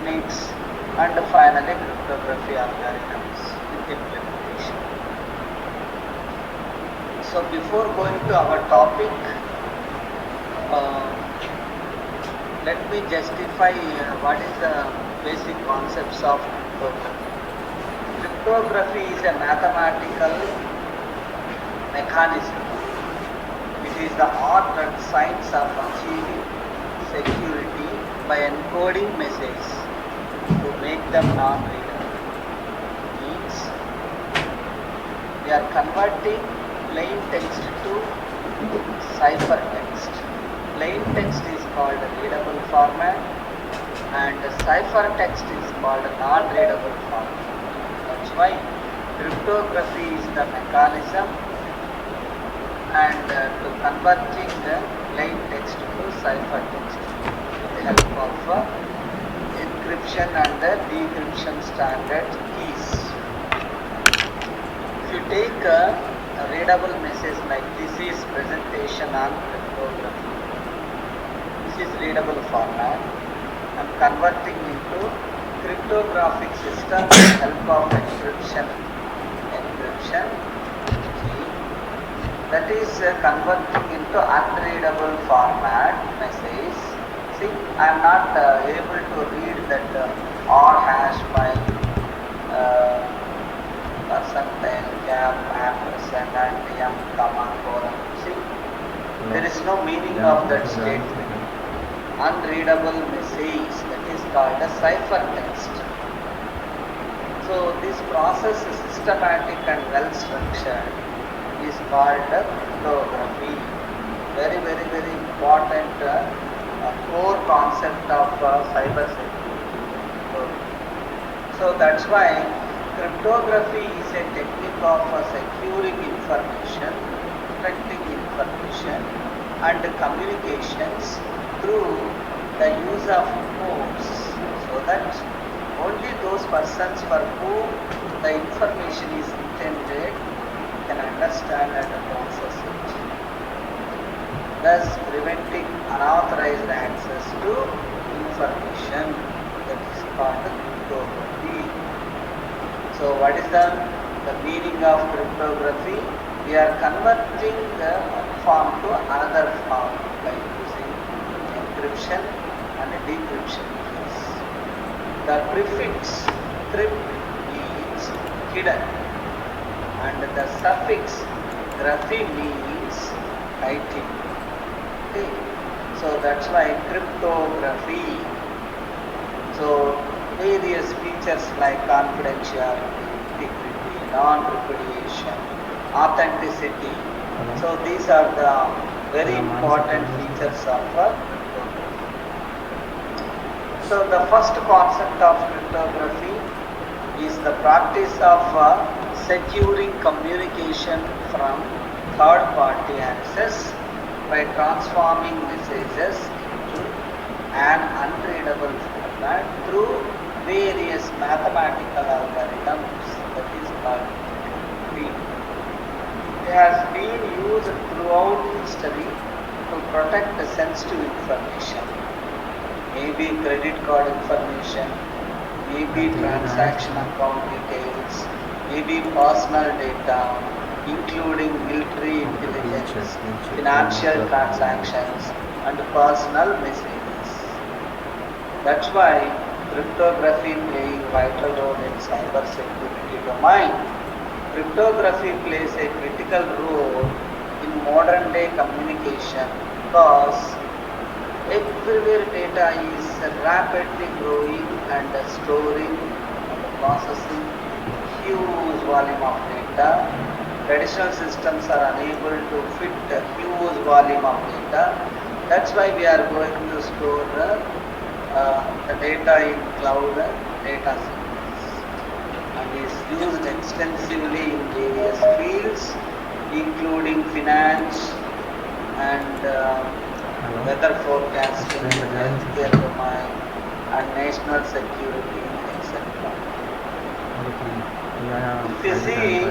techniques, and finally cryptography algorithms with implementation. So before going to our topic, let me justify what is the basic concepts of cryptography. Cryptography is a mathematical mechanism. It is the art and science of achieving security by encoding messages to make them non-readable. Means we are converting plain text to ciphertext. Plain text is called a readable format and ciphertext is called a non-readable format. That's why cryptography is the mechanism and to converting the plain text to ciphertext with the help of encryption and the decryption standard keys. If you take a readable message like this is presentation on cryptography. This is readable format. I am converting into cryptographic system with the help of encryption key. That is converting into unreadable format message. See, I am not able to read that or hash by percentile gap ampersand and m comma colon. See, there is no meaning of that statement. Unreadable message, that is called a ciphertext. So this process is systematic and well structured. Is called cryptography. Very important core concept of cyber security. So that's why cryptography is a technique of securing information, protecting information and communications through the use of codes, so that only those persons for whom the information is intended can understand and process it, thus preventing unauthorized access to information. That is called cryptography. So what is the meaning of cryptography? We are converting the form to another form by using encryption and decryption keys. The prefix crypt means hidden and the suffix graphy means writing. Okay. So that's why cryptography. So various features like confidentiality, integrity, non-repudiation, authenticity. So these are the very important features of cryptography. So the first concept of cryptography is the practice of securing communication from third-party access by transforming messages into an unreadable format through various mathematical algorithms. That is called cryptography. It has been used throughout history to protect the sensitive information, maybe credit card information, maybe transaction account details, maybe personal data, including military intelligence, financial transactions, and personal messages. That's why cryptography playing vital role in cyber security domain. Cryptography plays a critical role in modern day communication because everywhere data is rapidly growing and storing and processing huge volume of data. Traditional systems are unable to fit a huge volume of data. That's why we are going to store the data in cloud data centers, and is used extensively in various fields, including finance and weather forecasting, healthcare domain, and national security, etc. If you see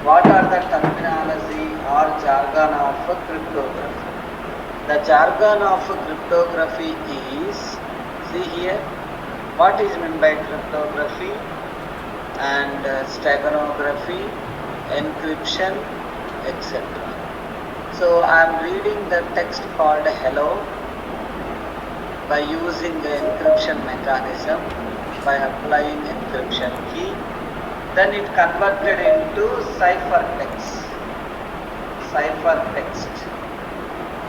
what are the terminology or jargon of cryptography, the jargon of cryptography is, see here, what is meant by cryptography and steganography, encryption, etc. So I am reading the text called hello by using the encryption mechanism by applying encryption key. Then it converted into ciphertext. Ciphertext,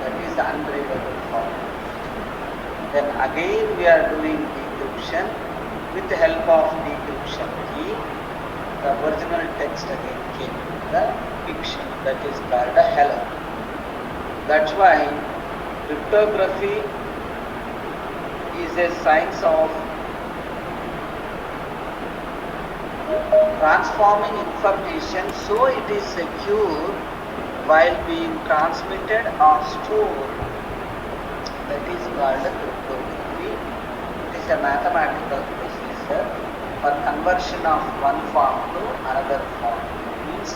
that is unreadable form. Then again we are doing decryption with the help of decryption key. The original text again came to the picture, that is called a hello. That's why cryptography is a science of transforming information so it is secure while being transmitted or stored. That is called cryptography. It is a mathematical procedure for conversion of one form to another form. It means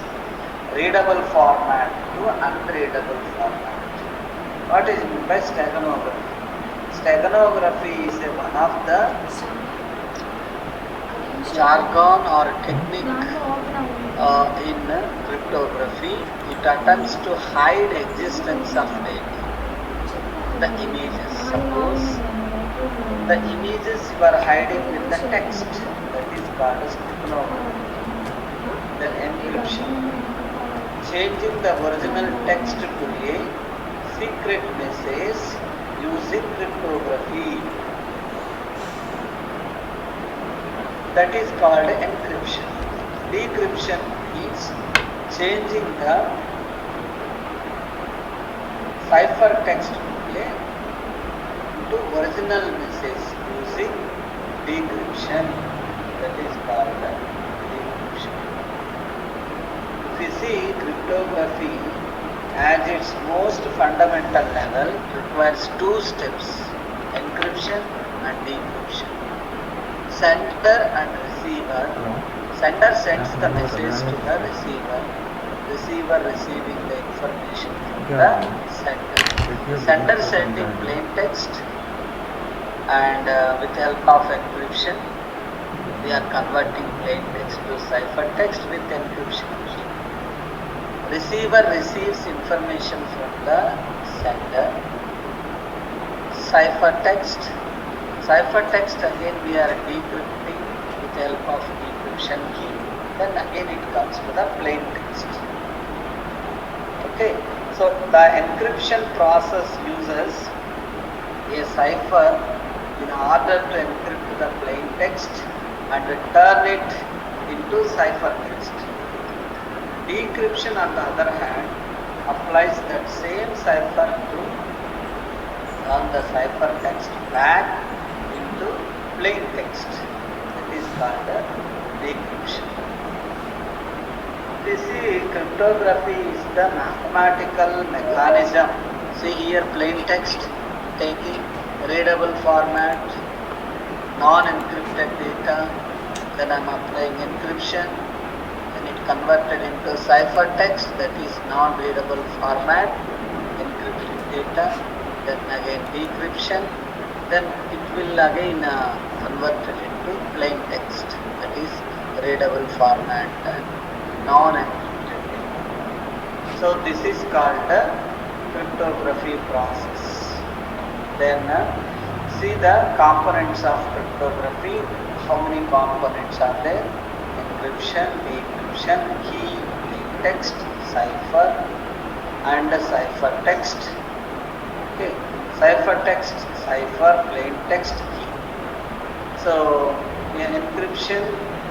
readable format to unreadable format. What is meant by steganography? Steganography is one of the jargon or technique in cryptography. It attempts to hide existence of data, the images. Suppose the images you are hiding with the text, that is called steganography. Then encryption, changing the original text to a secret message using cryptography. That is called encryption. Decryption is changing the ciphertext to original message using decryption. That is called decryption. If you see, cryptography at its most fundamental level requires two steps: encryption and decryption. Sender and receiver. Sender sends the message to the receiver. Receiver receiving the information from the sender. Sender sending plain text, and with the help of encryption we are converting plain text to ciphertext with encryption. Receiver receives information from the sender. Ciphertext. Ciphertext again we are decrypting with the help of decryption key. Then again it comes to the plain text. Okay, so the encryption process uses a cipher in order to encrypt the plain text and turn it into ciphertext. Decryption on the other hand applies that same cipher to turn the ciphertext back into plain text. That is called decryption. You see, cryptography is the mathematical mechanism. See here, plain text taking readable format, non-encrypted data, then I am applying encryption, then it converted into ciphertext, that is non-readable format, encrypted data, then again decryption, then it will again convert it into plain text, that is readable format and non-encrypted data. So this is called the cryptography process. Then see the components of cryptography. How many components are there? Encryption, decryption, key, plain text, cipher and ciphertext. Okay, ciphertext, cipher, plain text, key. So in encryption,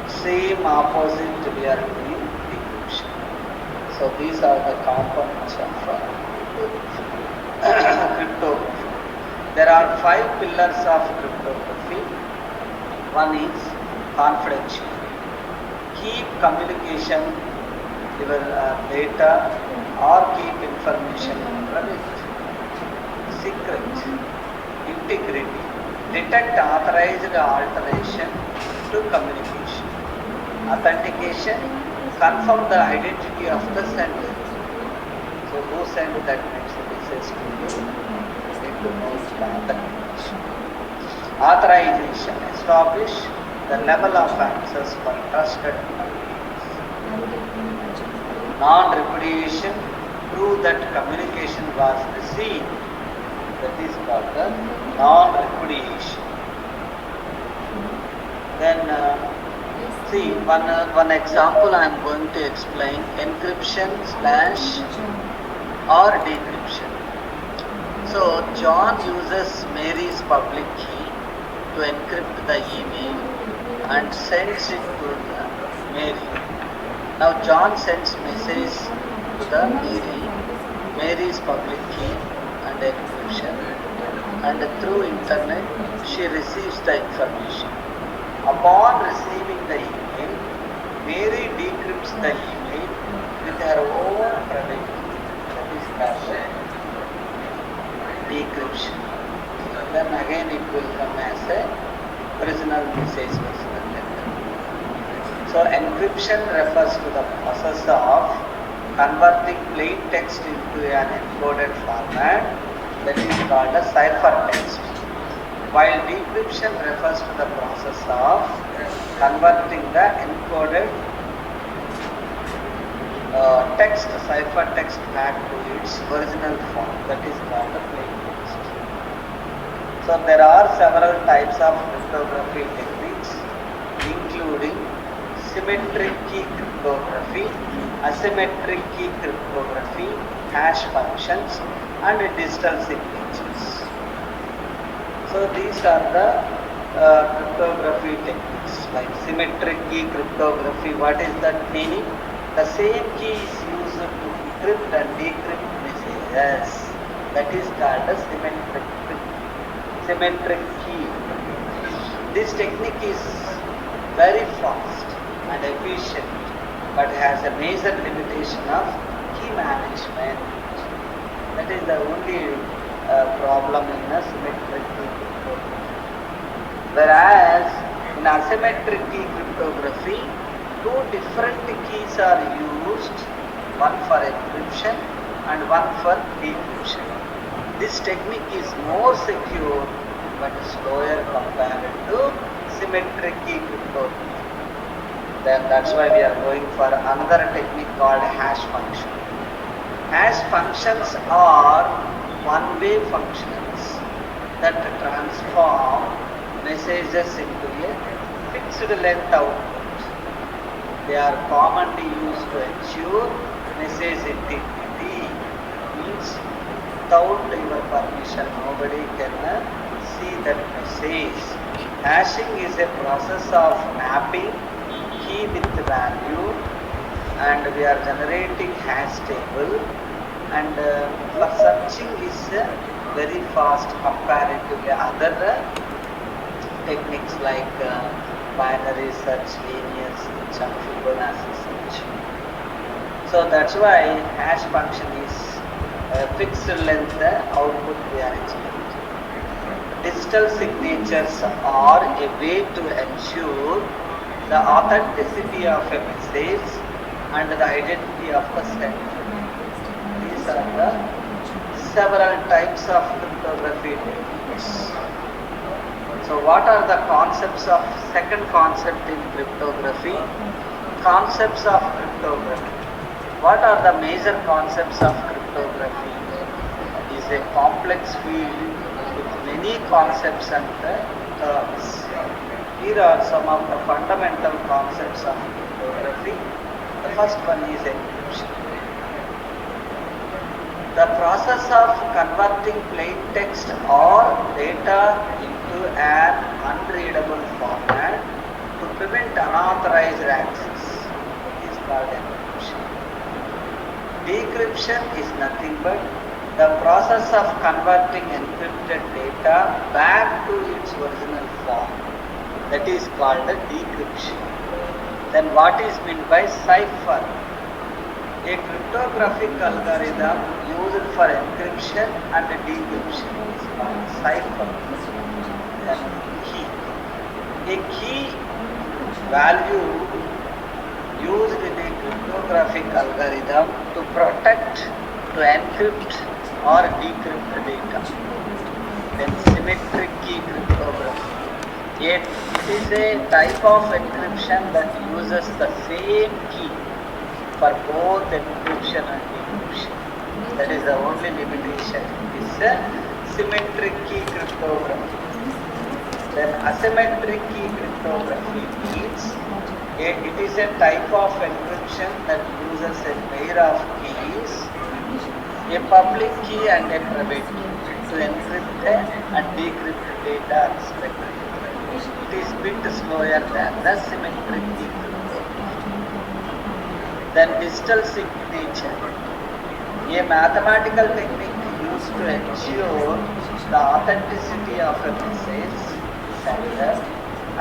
same opposite we are doing decryption. So these are the components of cryptography. There are 5 pillars of cryptography. One is confidentiality. Keep communication, your data or keep information private. Secret. Integrity. Detect authorized alteration to communication. Authentication. Confirm the identity of the sender. So who sent that message to you? Need to know the authentication. Authorization as establish the level of access for trusted parties. Non-repudiation, prove that communication was received. That is called the non-repudiation. Then see one example I am going to explain: encryption / or decryption. So John uses Mary's public key to encrypt the email and sends it to the Mary. Now John sends message to the Mary's public key and encryption, and through internet she receives the information. Upon receiving the email, Mary decrypts the email with her own private key. That is called decryption. Then again it will come as a original message was written. So encryption refers to the process of converting plain text into an encoded format, that is called a ciphertext. While decryption refers to the process of converting the encoded ciphertext back to its original form, that is called the plain text. So there are several types of cryptography techniques, including symmetric key cryptography, asymmetric key cryptography, hash functions, and digital signatures. So these are the cryptography techniques. Like symmetric key cryptography, what is that meaning? The same key is used to encrypt and decrypt messages. That is called a symmetric key. This technique is very fast and efficient, but has a major limitation of key management. That is the only problem in a symmetric key cryptography. Whereas in asymmetric key cryptography, two different keys are used, one for encryption and one for decryption. This technique is more secure but slower compared to symmetric key cryptography. Then that's why we are going for another technique called hash function. Hash functions are one-way functions that transform messages into a fixed length output. They are commonly used to ensure message integrity. Means without your permission nobody can see that message. Hashing is a process of mapping key with value, and we are generating hash table, and for searching is very fast comparatively other techniques like binary search, linear search, and Fibonacci search. So that's why hash function is fixed length output we are expecting. Digital signatures are a way to ensure the authenticity of a message and the identity of the sender. These are the several types of cryptography techniques. So what are the concepts of second concept in cryptography? Concepts of cryptography. What are the major concepts of cryptography? It is a complex field with many concepts and terms. Here are some of the fundamental concepts of cryptography. The first one is encryption. The process of converting plain text or data into an unreadable format to prevent unauthorized access is called encryption. Decryption is nothing but the process of converting encrypted data back to its original form. That is called the decryption. Then what is meant by cipher? A cryptographic algorithm used for encryption and decryption is called cipher. Then key. A key value used in a cryptographic algorithm to protect, to encrypt or decrypt data. Then symmetric key cryptography. A It is a type of encryption that uses the same key for both encryption and decryption. That is the only limitation. It is a symmetric key cryptography. Then asymmetric key cryptography means it is a type of encryption that uses a pair of keys, a public key and a private key, to encrypt and decrypt data respectively. It is bit slower than the symmetric key cryptography. Then digital signature, a mathematical technique used to ensure the authenticity of a message sender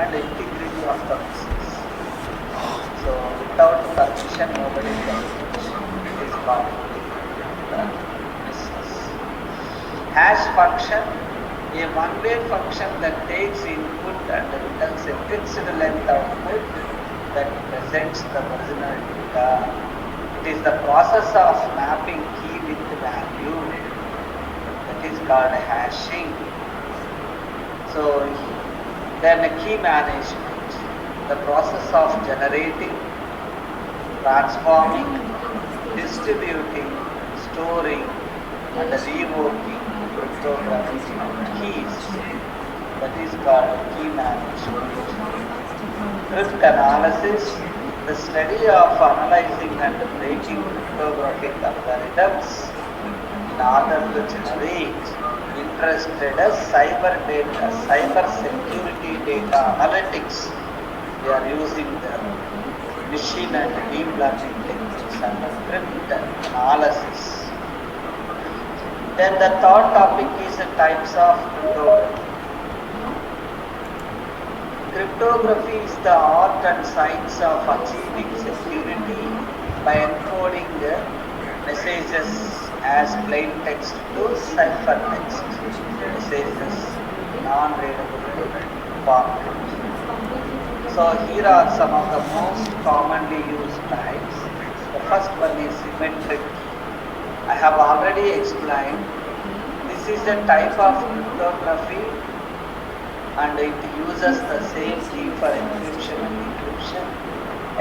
and integrity of the message. So without permission, nobody can use it. It is called the business. Hash function, a one-way function that takes input and returns a fixed length output that presents the original data. It is the process of mapping key with value. That is called hashing. So then key management, the process of generating, transforming, distributing, storing and revoking cryptographic keys. That is called key management. Cryptanalysis, the study of analyzing and breaking cryptographic algorithms in order to generate interested cyber security data analytics. We are using the machine and deep learning techniques under cryptanalysis. Then the third topic is the types of cryptography. Cryptography is the art and science of achieving security by encoding the messages as plain text to ciphertext messages non-readable format. So here are some of the most commonly used types. The first one is symmetric key. I have already explained. This is a type of cryptography and it uses the same key for encryption and decryption.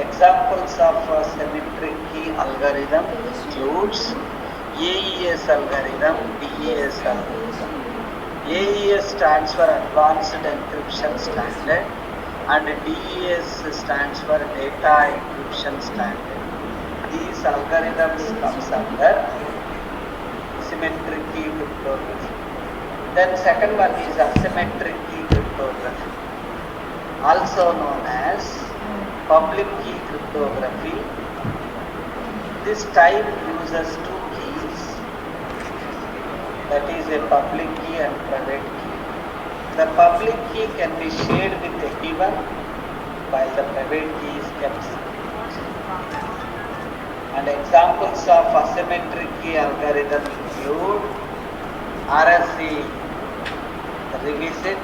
Examples of symmetric key algorithm includes AES algorithm, DES algorithm. AES stands for Advanced Encryption Standard and DES stands for Data Encryption Standard. These algorithms comes under symmetric key cryptography. Then second one is asymmetric key cryptography, also known as public key cryptography. This type uses two keys, that is a public key and private key. The public key can be shared with anyone while the private key is kept secret. And examples of asymmetric key algorithm include RSA, Rivest,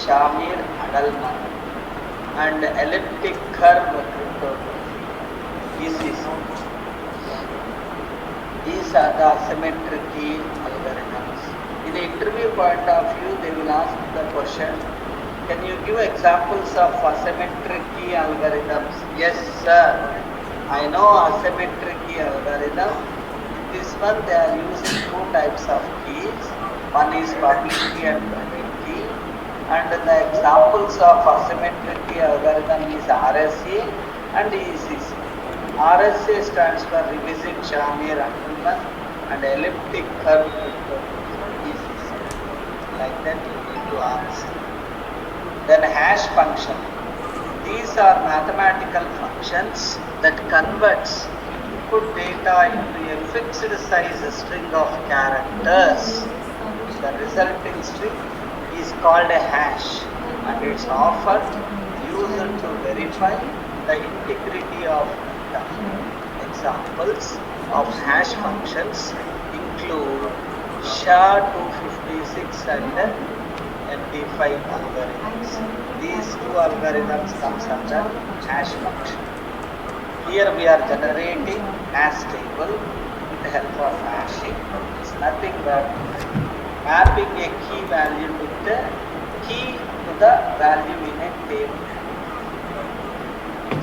Shamir, Adleman, and elliptic curve cryptography, ECC. These are the asymmetric key algorithms. In the interview point of view, they will ask the question, can you give examples of asymmetric key algorithms? Yes, sir. I know asymmetric key algorithm. In this one, they are using two types of keys. One is public key and private key. And the examples of asymmetric key algorithm is RSA and ECC. RSA stands for Rivest, Shamir, Adleman, and elliptic curve cryptography, ECC. Like that you need to answer. Then hash function. These are mathematical functions that converts input data into a fixed size string of characters. The resulting string is called a hash and it's often used to verify the integrity of data. Examples of hash functions include SHA-256 and MD5 algorithms. These two algorithms comes under hash function. Here we are generating hash table with the help of hashing. It's nothing but mapping a key value with the key to the value in a table.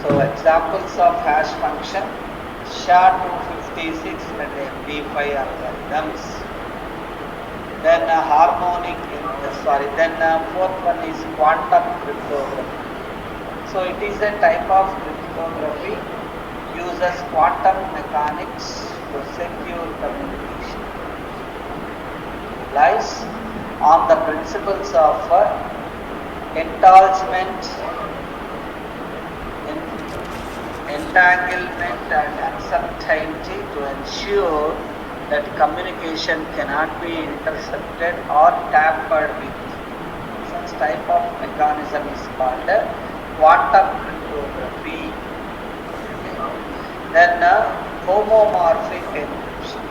So examples of hash function, SHA-256 and MD5 algorithms. Then fourth one is quantum cryptography. So it is a type of cryptography uses quantum mechanics to secure communication. Lies on the principles of entanglement and uncertainty to ensure that communication cannot be intercepted or tampered with. Such type of mechanism is called quantum cryptography. Then homomorphic encryption.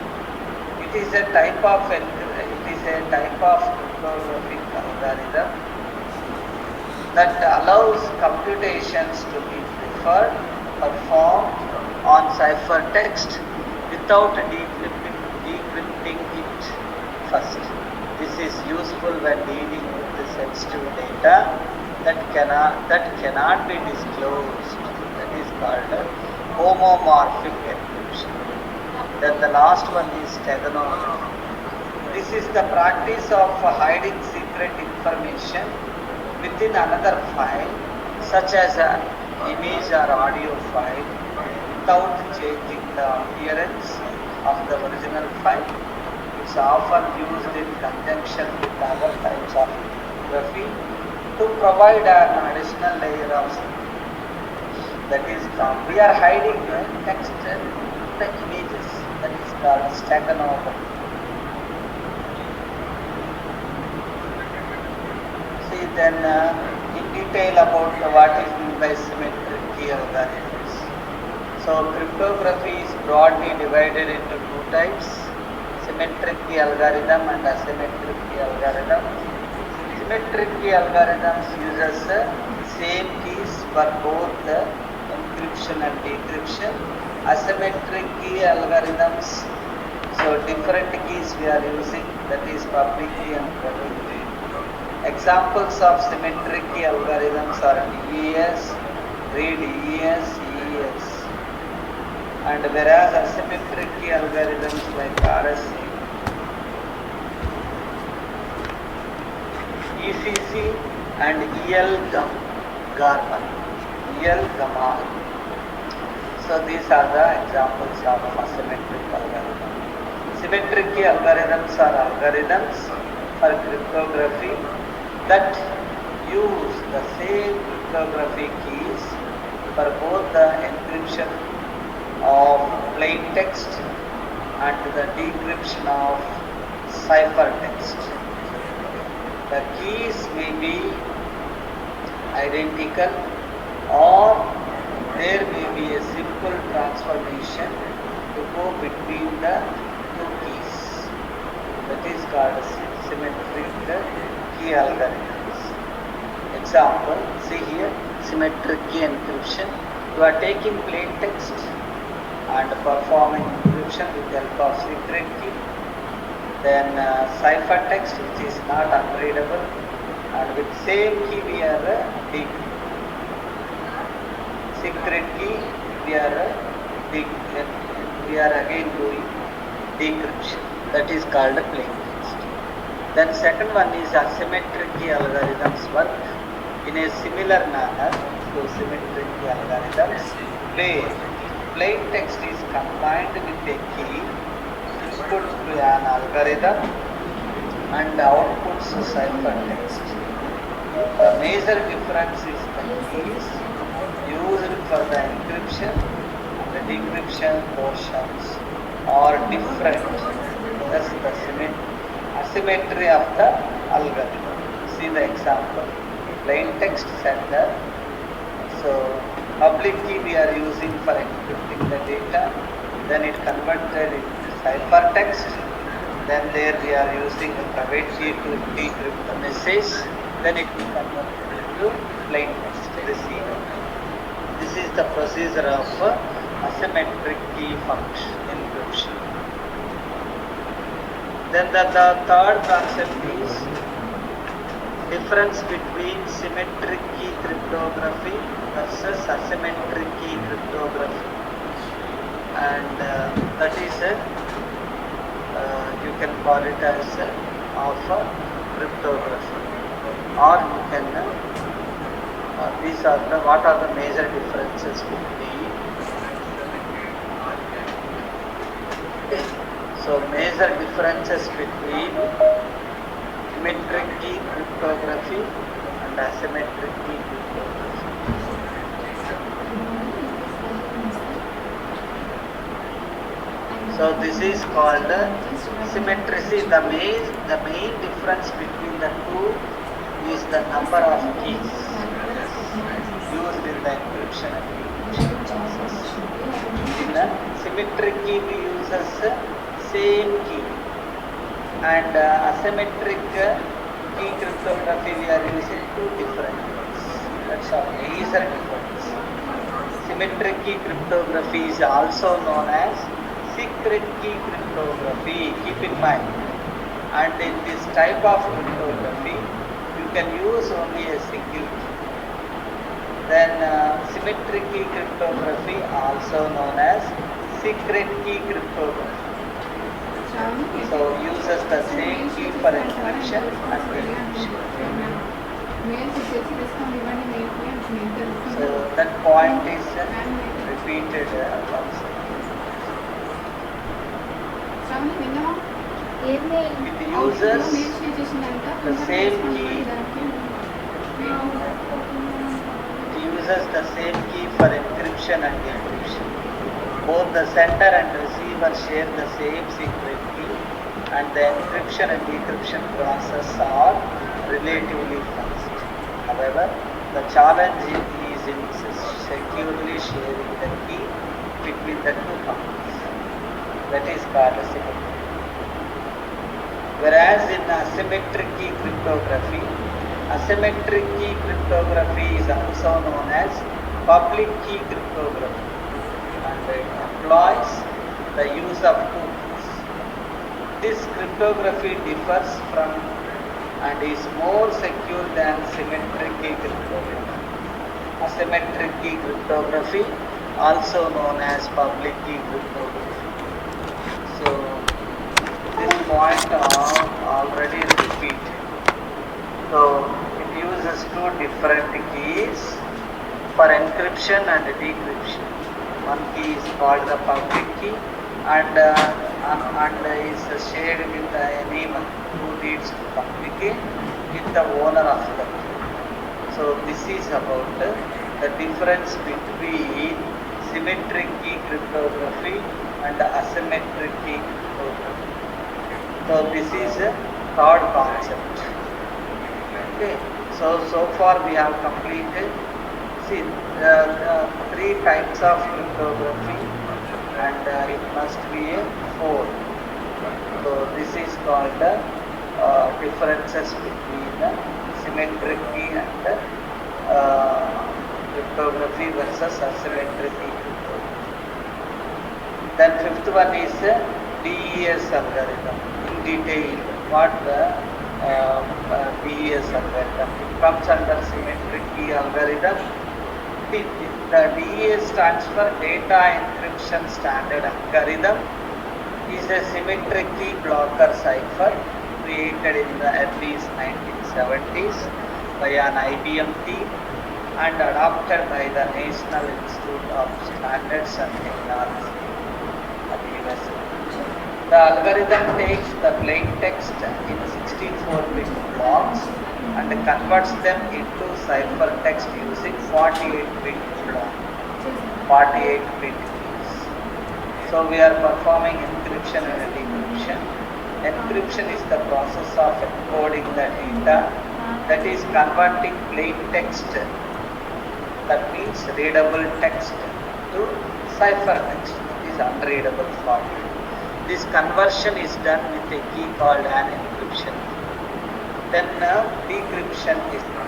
It is a type of cryptographic algorithm that allows computations to be performed on ciphertext without decrypting it first. This is useful when dealing with the sensitive data that cannot be disclosed. That is called homomorphic encryption. Then the last one is steganography. This is the practice of hiding secret information within another file, such as an image or audio file, without changing the appearance of the original file. It's often used in conjunction with other types of cryptography to provide an additional layer of security. That is called, we are hiding the text and the images. That is called steganography. See then in detail about what is meant by symmetric key algorithms. So cryptography is broadly divided into two types: symmetric key algorithm and asymmetric key algorithm. Symmetric key algorithms uses same keys for both the encryption and decryption. Asymmetric key algorithms, so different keys we are using, that is public key and private key. Examples of symmetric key algorithms are DES, read ES, ES. And whereas asymmetric key algorithms like RSA, ECC and EL-Garman. So these are the examples of asymmetric algorithms. Symmetric key algorithms are algorithms for cryptography that use the same cryptography keys for both the encryption of plain text and the decryption of ciphertext. The keys may be identical or there may be a simple transformation to go between the two keys. That is called symmetric key algorithms. Example, see here, symmetric key encryption. You are taking plain text and performing encryption with the help of secret key. Then ciphertext, which is not unreadable, and with same key we are decrypting. Secret key we are again doing decryption. That is called plain text. Then second one is asymmetric key algorithms work in a similar manner to symmetric key algorithms. Plain text is combined with a key input to an algorithm and outputs ciphertext. The major difference is the keys used for the encryption and the decryption portions are different. Thus the asymmetry of the algorithm. See the example. Plain text sender. So public key we are using for encrypting the data. Then it converted into ciphertext. Then there we are using a private key to decrypt the message. Then it will convert into plain text receiver. This is the procedure of asymmetric key function encryption. Then the third concept is difference between symmetric key cryptography versus asymmetric key cryptography, and that is you can call it as of cryptography, or you can these are the what are the major differences between. So major differences between symmetric key cryptography and asymmetric key cryptography. So this is called symmetry. The main difference between the two is the number of keys used in the encryption and decryption process. In the symmetric key we use same key, and asymmetric key cryptography we are using two different keys. That's our major difference. Symmetric key cryptography is also known as secret key cryptography. Keep in mind. And in this type of cryptography, you can use only a single key. Then symmetric key cryptography, also known as secret key cryptography. So uses the same key for encryption and decryption. So that point is repeated once. It uses the same key. It uses the same key for encryption and decryption. Both the sender and receiver share the same secret key, and the encryption and decryption process are relatively fast. However, the challenge is in securely sharing the key between the two parties. That is called asymmetry. Whereas in asymmetric key cryptography is also known as public key cryptography, and it employs the use of two keys. This cryptography differs from and is more secure than symmetric key cryptography. Asymmetric key cryptography, also known as public key cryptography. So this point already repeated. So it uses two different keys for encryption and decryption. One key is called the public key, and is shared with anyone who needs to communicate with the owner of the key. So this is about the difference between symmetric key cryptography and asymmetric key cryptography. So this is a third concept. Okay. So far we have completed. See, three types of cryptography, and it must be a four. So this is called differences between symmetric key and cryptography versus asymmetric key cryptography. Then fifth one is DES algorithm. In detail, what the DES algorithm? It comes under symmetric key algorithm. The DES stands for Data Encryption Standard algorithm. Is a symmetric key blocker cipher created in the early 1970s by an IBM team and adopted by the National Institute of Standards and Technology at US. The algorithm takes the plain text in 64-bit blocks and converts them into ciphertext using 48-bit block, 48-bit keys. So we are performing encryption and decryption. Encryption is the process of encoding the data, that is converting plain text, that means readable text, to ciphertext, that is unreadable format. This conversion is done with a key called an encryption. Then decryption is done.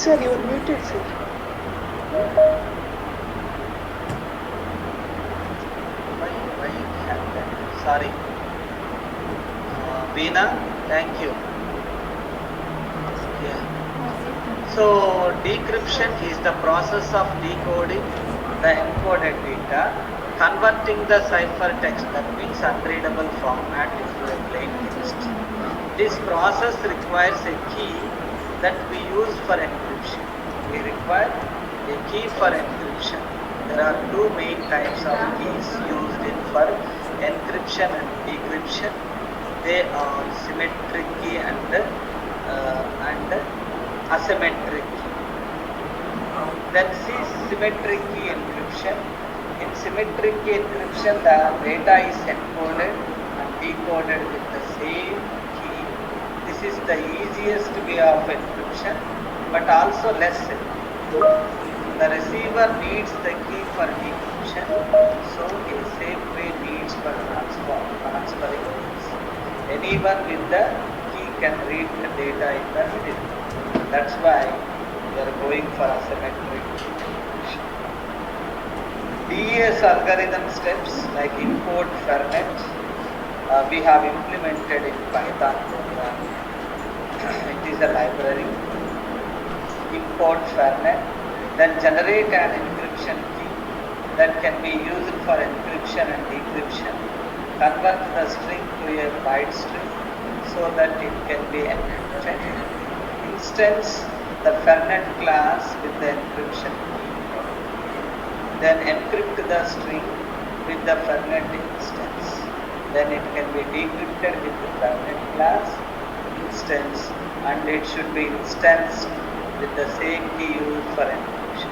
Sir, you are muted, sir. Why it happened? Sorry. Veena, thank you. Yeah. So decryption is the process of decoding the encoded data, converting the ciphertext, that means unreadable format, into a plain text. This process requires a key that we use for encryption. We require a key for encryption. There are two main types of keys used for encryption and decryption. They are symmetric key and asymmetric key. Then see symmetric key encryption. In symmetric key encryption, the data is encoded and decoded with the same key. This is the easiest way of encryption, but also less secure. The receiver needs the key for decryption, so in the same way needs for transferring keys. Anyone with the key can read the data in the middle. That's why we are going for asymmetric encryption. DES algorithm steps like import fernet, we have implemented in Python program. It is a library. Import fernet, then generate an encryption key that can be used for encryption and decryption. Convert the string to a byte string so that it can be encrypted. Instance the fernet class with the encryption key. Then encrypt the string with the fernet instance. Then it can be decrypted with the fernet class instance, and it should be instanced with the same key used for encryption.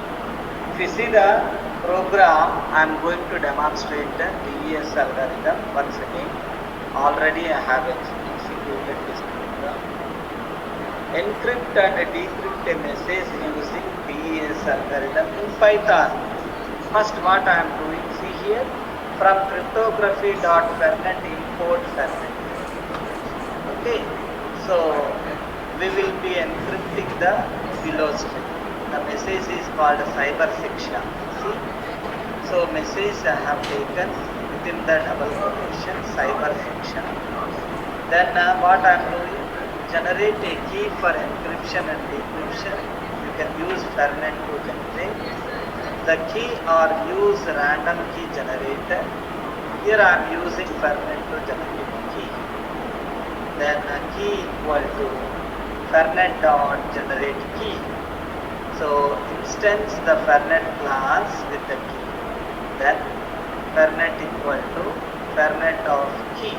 If you see the program, I am going to demonstrate the DES algorithm once again. Already I have executed this program. Encrypt and decrypt a message using DES algorithm in Python. First, what I am doing, see here, from cryptography.fernet import fernet. Okay, so we will be encrypting the below string. The message is called cyber section. See, so message I have taken within the double quotation cyber section. Then what I am doing, generate a key for encryption and decryption. You can use fernet to generate the key or use random key generator. Here I am using fernet to generate key. Then key equal to fernet dot generate key. So instance the fernet class with the key. Then fernet equal to fernet of key.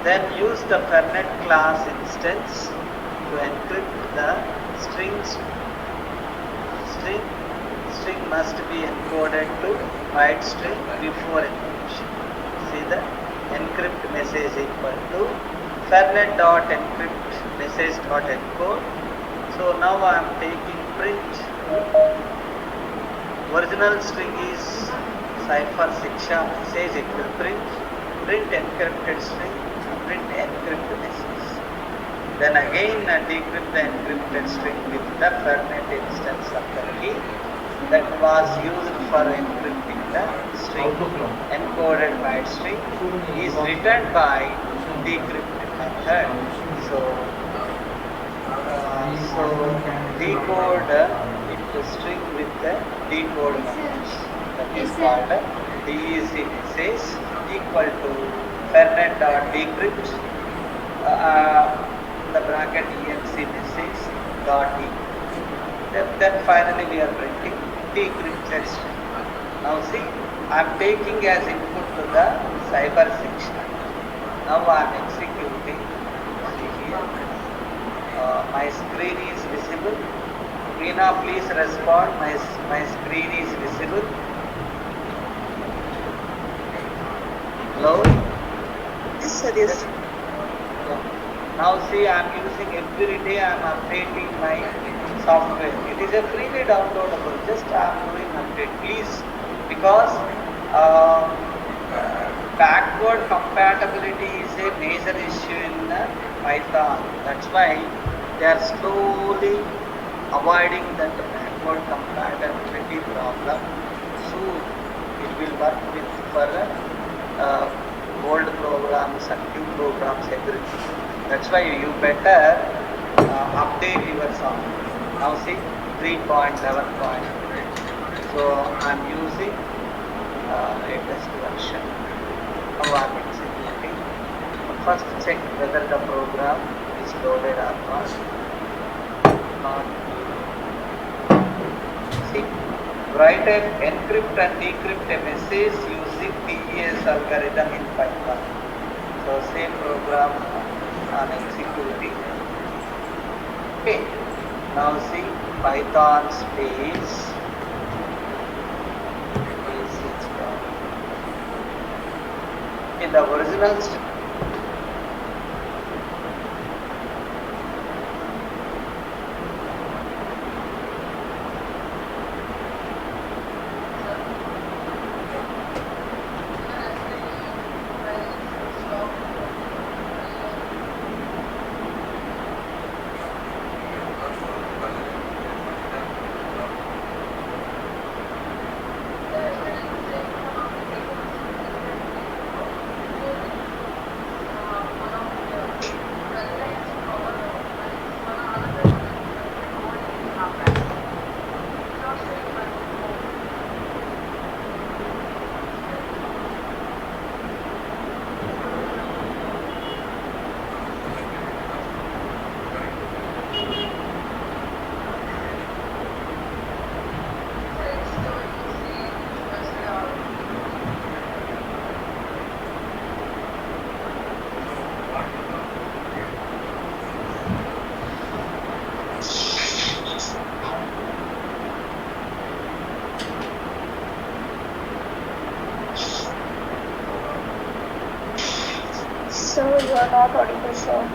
Then use the fernet class instance to encrypt the strings. String must be encoded to byte string before encryption. See the encrypt message equal to fernet dot encrypt message dot encode. So now I am taking print. Original string is cipher shiksha message, it will print encrypted string, print encrypt message. Then again decrypt the encrypted string with the fernet instance of the key that was used for encrypting the string. Encoded byte string is returned by decrypt method. So decode into string with the decode message. That is called DEC message equal to fernet dot decrypt the bracket ENC message dot decrypt. Then finally we are printing decrypted string. Now see, I am taking as input to the cyber section. Now I am executing. See here, my screen is visible. Veena, please respond. My screen is visible. Hello? Yes, sir, yes. Now see, I am using every day, I am updating my software. It is a freely downloadable. Just I am doing update, please, because backward compatibility is a major issue in Python. That's why they are slowly avoiding that backward compatibility problem. Soon it will work with for old programs and new programs, everything. That's why you better update your software. Now see 3.11. So I'm using latest version. Now I'm executing. First check whether the program is loaded or not. See, write and encrypt and decrypt a message using TES algorithm in Python. So same program I'm executing. Okay. Now see Python space in the original So you are not audible, sir.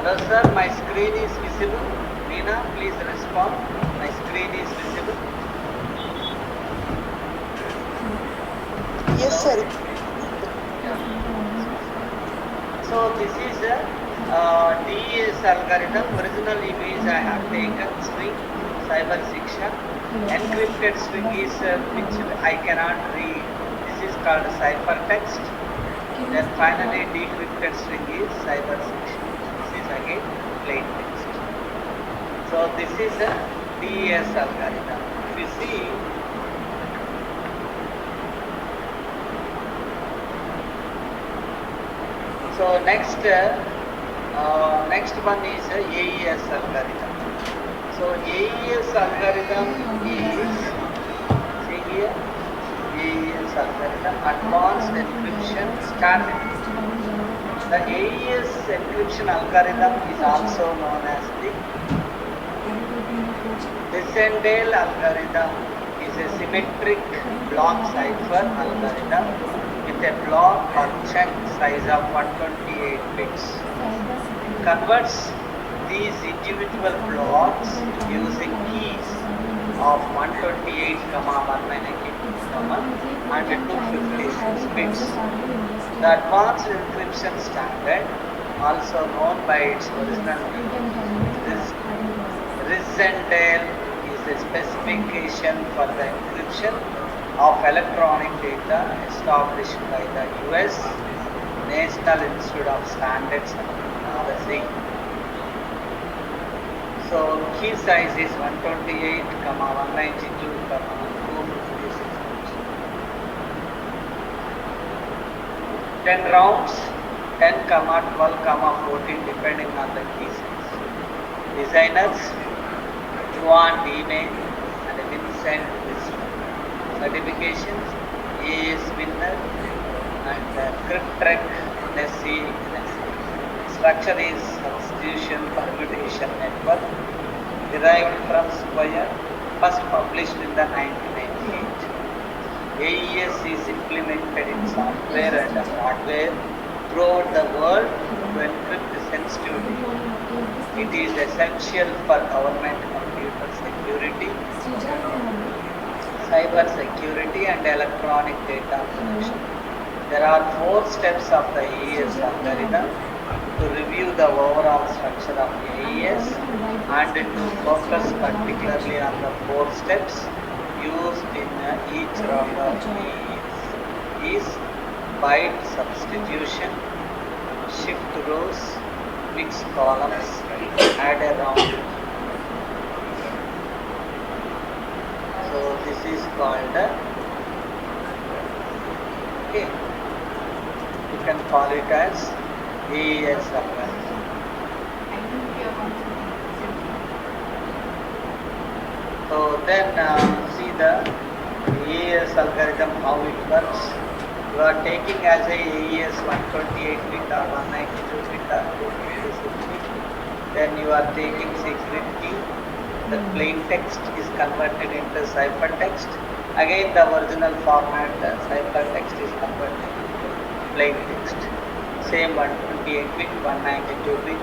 Hello sir, my screen is visible. Reena, please respond. My screen is visible. Yes, sir. Yeah. So this is a DES algorithm. Original image I have taken string cyber section. Encrypted string is which I cannot read. This is called ciphertext. Then finally decrypted string is cyber section. Again plain text. So this is a DES algorithm. If you see, so next one is a AES algorithm. So AES algorithm is, see here, AES algorithm, Advanced Encryption Standard. The AES encryption algorithm is also known as the Descendale algorithm. Is a symmetric block cipher algorithm with a block or chunk size of 128 bits. It converts these individual blocks using keys of 128, 192, and 256 bits. The advanced encryption standard, also known by its original name, Rivest, is a specification for the encryption of electronic data established by the US National Institute of Standards and Technology. So key size is 128, 192, 256. 10 rounds, 10, 12, 14 depending on the key size. Designers Juan Dime and Vincent Whistler. Certifications AS winner and Cryptography. Structure is substitution permutation network derived from Square, first published in the 1998. AES is implemented in software and hardware throughout the world to encrypt sensitive data. It is essential for government computer security, cyber security, and electronic data protection. There are 4 steps of the AES algorithm. To review the overall structure of AES and to focus particularly on the 4 steps used in each round of AES is byte substitution, shift rows, mix columns, add a round. So this is called okay. You can call it as AES algorithm. So then see the AES algorithm, how it works. You are taking as a AES 128 bit or 192 bit or 256 bit. Then you are taking secret key. The plain text is converted into ciphertext. Again the original format, the ciphertext is converted into plain text. Same 128 bit, 192 bit.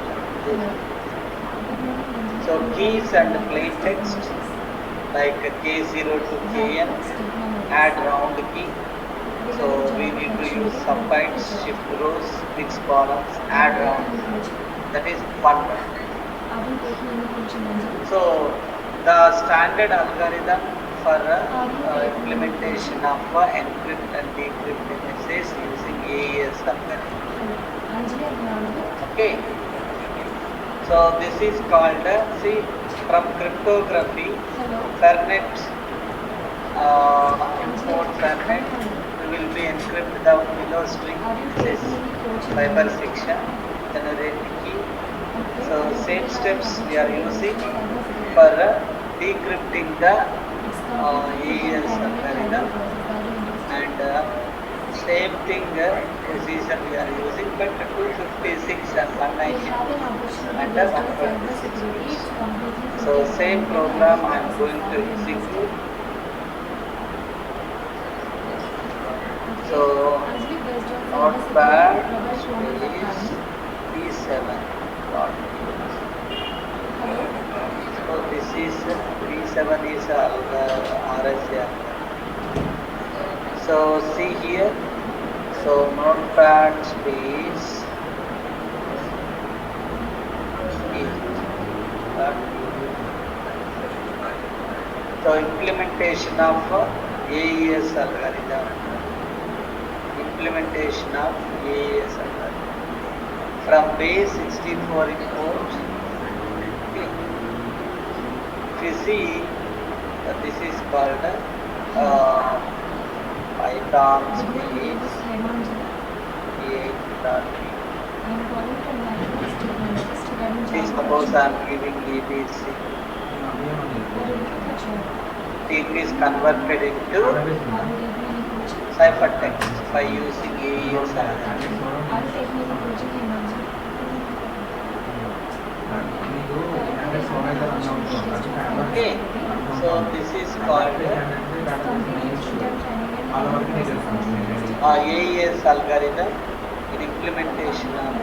So keys and plain text like K0 to Kn, add round key. So we need to use subbytes, shift rows, mix columns, add round. That is one way. So the standard algorithm for implementation of encrypt and decrypt messages using AES algorithm. Okay. So this is called see from cryptography, Fernet, import Fernet. We will be encrypt the below string, this fiber section, generate key. So same steps we are using for decrypting the AES algorithm, and same thing procedure we are using, but 256 and 192 and 126. So same program I am going to execute. So notepad is P7. So this is P7 is RSA. So see here. So notepad space so implementation of AES algorithm. Implementation of AES algorithm. From base 64 import. If you see, this is called Python space 8.3. Suppose I am giving ABC. It is converted into ciphertext by using AES algorithm. Okay, so this is called AES algorithm in implementation of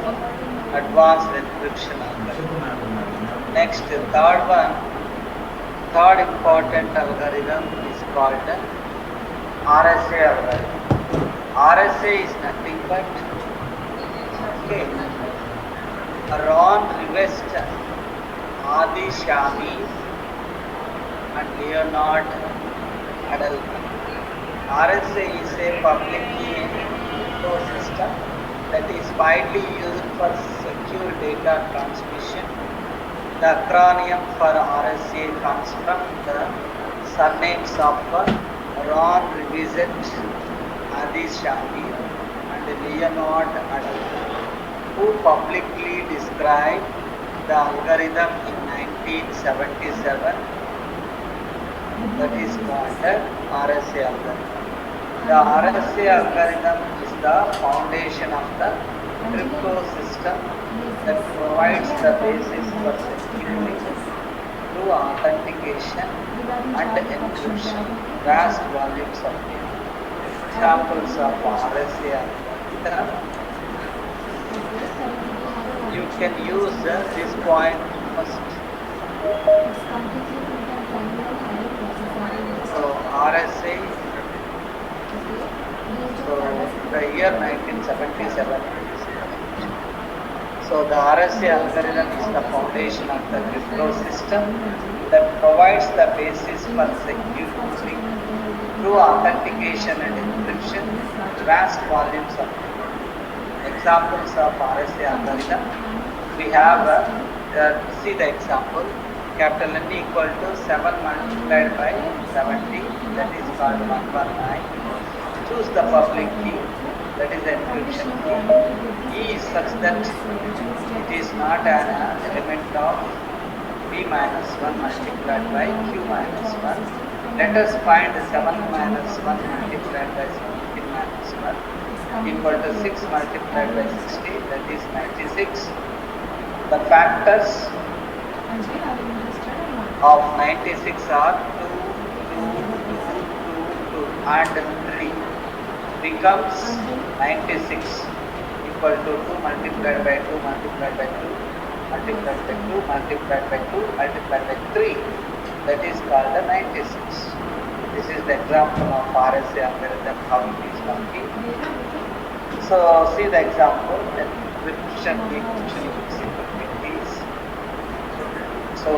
advanced encryption algorithm. Next, third important algorithm is called RSA algorithm. RSA is nothing but Rivest, Shamir and Leonard Adleman. RSA is a public key ecosystem that is widely used for secure data transmission. The acronym for RSA comes from the surnames of Rivest, Shamir and Leonard Adleman, who publicly described the algorithm in 1977. That is called the RSA algorithm. The RSA algorithm is the foundation of the crypto system that provides the basis for security through authentication and encryption, vast volumes of data. Examples of RSA algorithm. You can use this point first. So RSA, so the year 1977. So the RSA algorithm is the foundation of the crypto system that provides the basis for security through authentication and encryption, vast volumes of data. Examples of RSA algorithm. We have, see the example, capital N equal to 7 multiplied by 70, that is called 119. Choose the public key, that is the encryption key. E is such that it is not an element of P minus 1 multiplied by Q minus 1. Let us find 7 minus 1 multiplied by 17 minus 1 equal to 6 multiplied by 60, that is 96. The factors of 96 are 2, 2, 2, 2, 2 and 3 becomes 96 equal to 2 multiplied by 2 multiplied by 2 multiplied by 2 multiplied by 2 multiplied by 3, that is called the 96. This is the example of RSA algorithm, how it is working. So see the example, encryption, decryption using techniques. So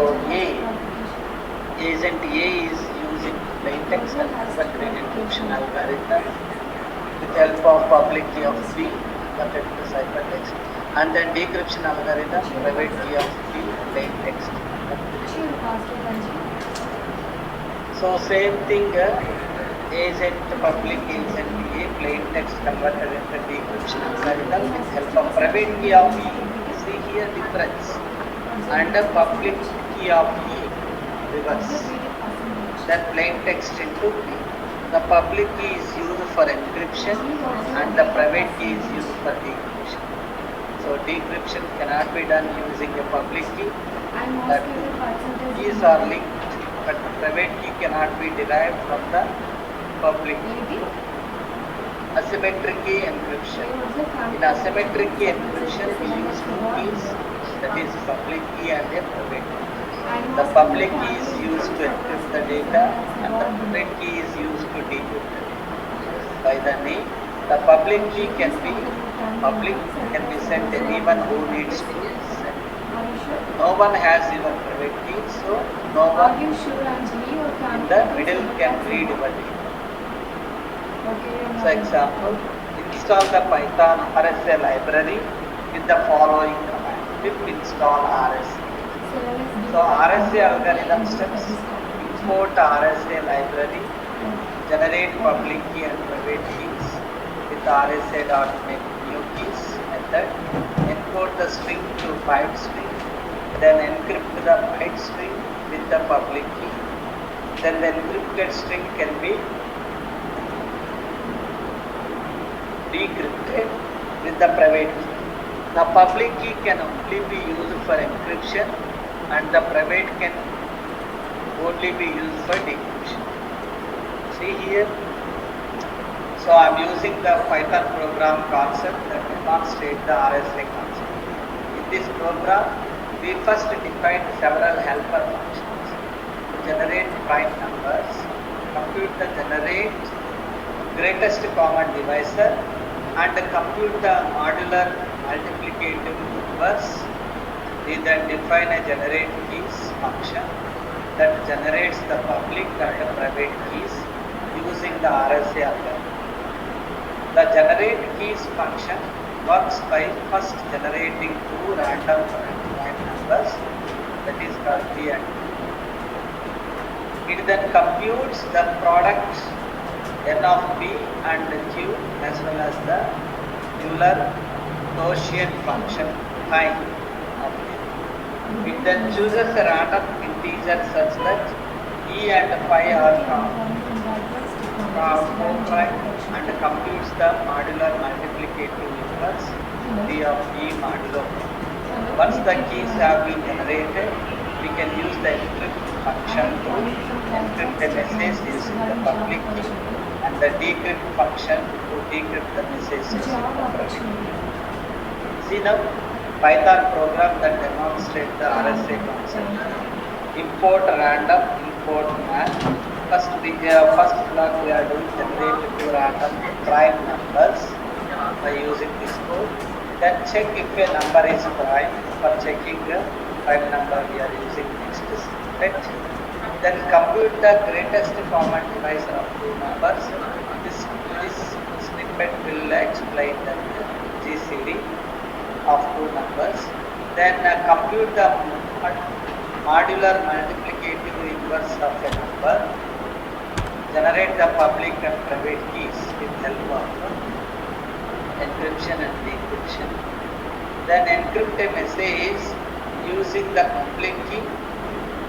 agent A is using plain text and secret encryption algorithm with help of public key of B, converted to ciphertext, and then decryption algorithm, private key of B, plain text. So same thing, agent public agent A, plain text converted into decryption algorithm with help of private key of E. See here difference, and a public key of E, reverse. Then plain text into B. The public key is used for encryption and the private key is used for decryption. So decryption cannot be done using a public key. The keys are linked, but the private key cannot be derived from the public key. Asymmetric key encryption. In asymmetric key encryption, we use two keys, that is public key and a private key. The public key is used to encrypt the data and the private key is used to decrypt the data. By the name, the public key can be sent anyone who needs to send. No one has your private key, so no one in the middle can read your data. So example, install the Python RSA library with the following command: pip install RSA. So RSA algorithm steps: import RSA library, generate public key and private keys with RSA.make new keys method, encode the string to byte string, then encrypt the byte string with the public key. Then the encrypted string can be decrypted with the private key. The public key can only be used for encryption and the private can only be used for decryption. See here. So I am using the Python program concept that demonstrates the RSA concept. In this program, we first define several helper functions to generate prime numbers, compute the generate greatest common divisor, and compute the modular multiplicative inverse. We then define a generate keys function that generates the public and private keys using the RSA algorithm. The generate keys function works by first generating two random prime numbers, that is called P and Q. It then computes the product n of P and Q as well as the Euler-Gaussian function phi of P. It then chooses a random integer such that E and phi are co-prime and computes the modular multiplicative inverse P of E modulo. Once the keys have been generated, we can use the encrypt function to encrypt a message using the public key and the decrypt function to decrypt the message using the private key. See now, Python program that demonstrates the RSA concept. Import random, import math. First block we are doing generate two random prime numbers by using this code. Then check if a number is prime. For checking the prime number we are using next snippet. Then compute the greatest common divisor of two numbers. This snippet will explain the GCD of two numbers. Then compute the modular multiplicative inverse of a number. Generate the public and private keys with help of encryption and decryption. Then encrypt a message using the public key.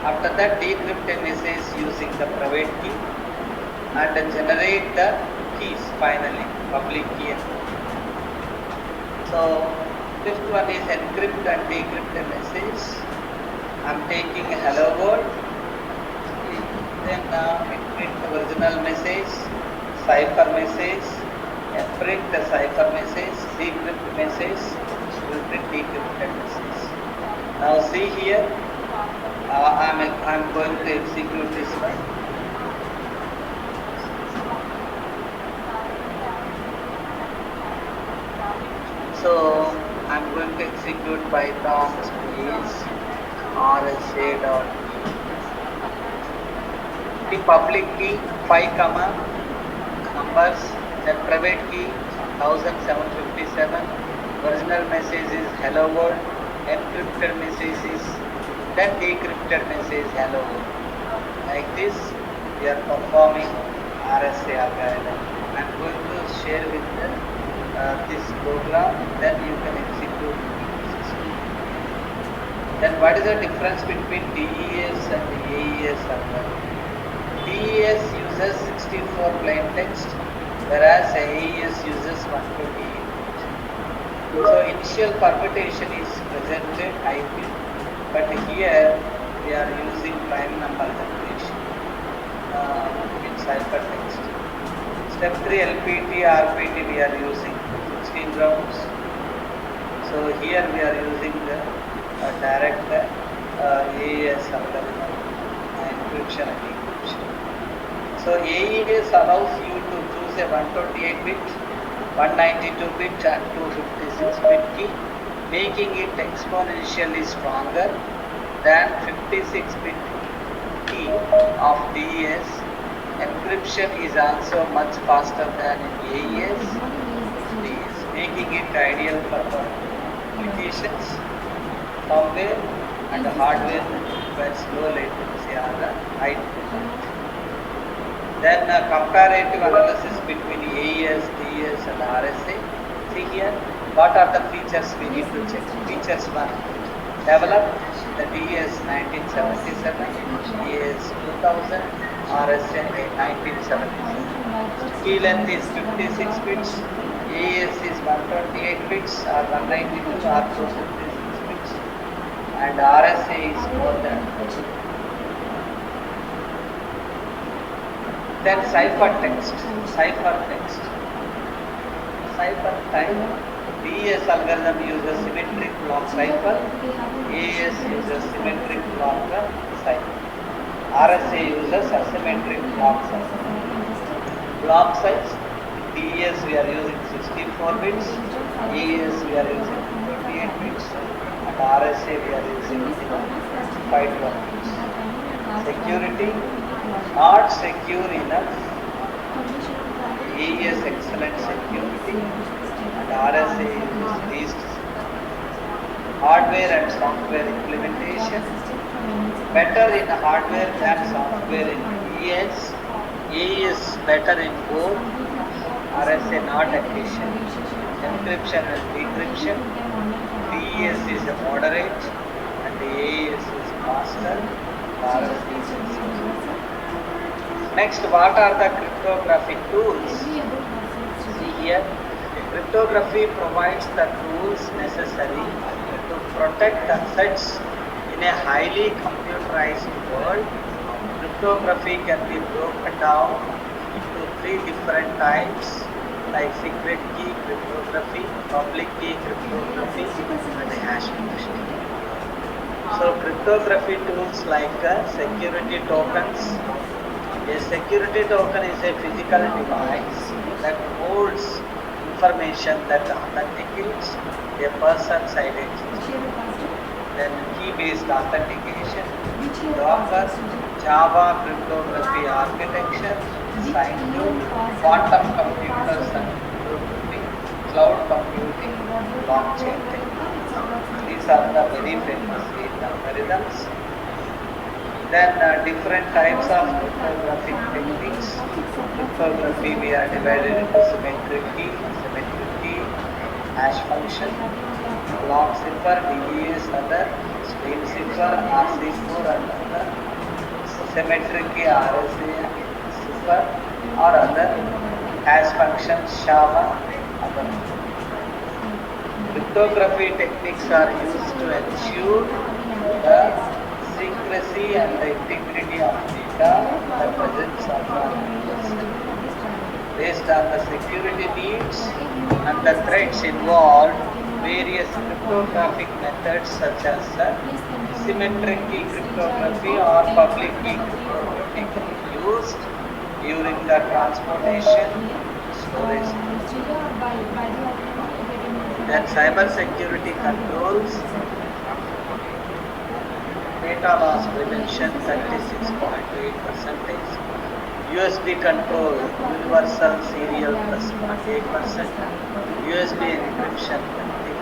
After that, decrypt a message using the private key and generate the keys finally, public key. So, fifth one is encrypt and decrypt a message. I am taking hello world. Then encrypt the original message, cipher message, encrypt the cipher message, decrypt message, encrypt decrypted message. Now see here, I am going to execute this one. So I am going to execute Python space RSA.e. The public key 5 comma numbers, then private key 1757, original message is hello world, encrypted message is, then decrypted message hello world. Like this we are performing RSA algorithm. I am going to share with this program, then you can execute this. Then what is the difference between DES and AES algorithm? DES uses 64 plain text, whereas AES uses 128. So initial permutation is presented IP, but here we are using prime number generation in ciphertext. Step 3 LPT, RPT we are using 16 rounds. So here we are using the direct AES algorithm, encryption and decryption. So AES allows you to choose a 128-bit, 192-bit and 256-bit key, making it exponentially stronger than 56-bit key of DES. Encryption is also much faster than in AES, making it ideal for applications, firmware and hardware where slow latency are high. Then comparative analysis between AES, DES and RSA. See here, what are the features we need to check? Features 1, develop the DES 1977, DES 2000, RSA 1977. Key length is 56 bits, AES is 128 bits or 192 or 256 bits, and RSA is more than 4. Then ciphertext. Ciphertext. Ciphertype. DES algorithm uses symmetric block cipher. AES uses symmetric block cipher. RSA uses asymmetric block cipher. Block size. DES we are using 64 bits. AES we are using 28 bits. And RSA we are using 512 bits. Security. Not secure enough. AES excellent security. And RSA is least secure. Hardware and software implementation. Better in hardware than software in AES. AES better in both. RSA not efficient. Encryption and decryption. DES is a moderate and AES is faster. RSA is slow. Next, what are the cryptography tools? See here, cryptography provides the tools necessary to protect assets in a highly computerized world. Cryptography can be broken down into 3 different types, like secret key cryptography, public key cryptography, and hash function. So cryptography tools like security tokens. A security token is a physical device that holds information that authenticates a person's identity. Then key-based authentication, Docker, Java cryptography architecture, signed to quantum computers and cryptography, cloud computing, blockchain techniques. These are the very famous algorithms. Then different types of cryptographic techniques. Cryptography we are divided into symmetric key, hash function, block cipher, DES other, stream cipher, RC4 and other, symmetric key, RSA, cipher or other, hash function, SHA, other. Cryptography techniques are used to ensure the secrecy and the integrity of data in the presence of analysts. Based on the security needs and the threats involved, various cryptographic methods such as symmetric key cryptography or public key cryptography can be used during the transportation storage. Then cyber security controls. Data loss prevention 36.8%, USB control universal serial plus 0.8%, USB encryption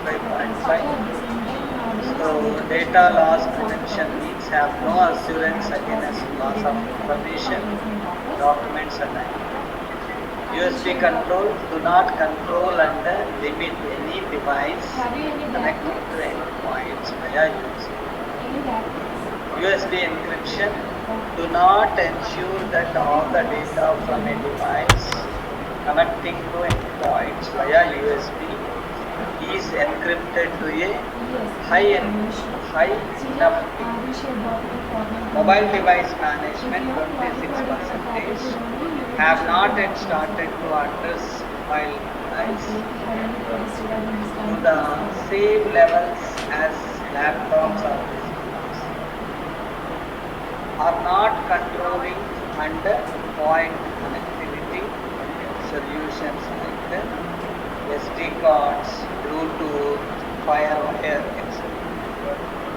25.5%. So data loss prevention means have no assurance against loss of information, documents and identity. USB control do not control and limit any device connected to endpoints via USB. USB encryption do not ensure that all the data from a device connecting to endpoints via USB is encrypted to a high enough degree. Mobile device management 26% have not yet started to address mobile device to the same levels as laptops or desktops. Are not controlling point connectivity solutions like SD cards, Bluetooth, Firewire, etc.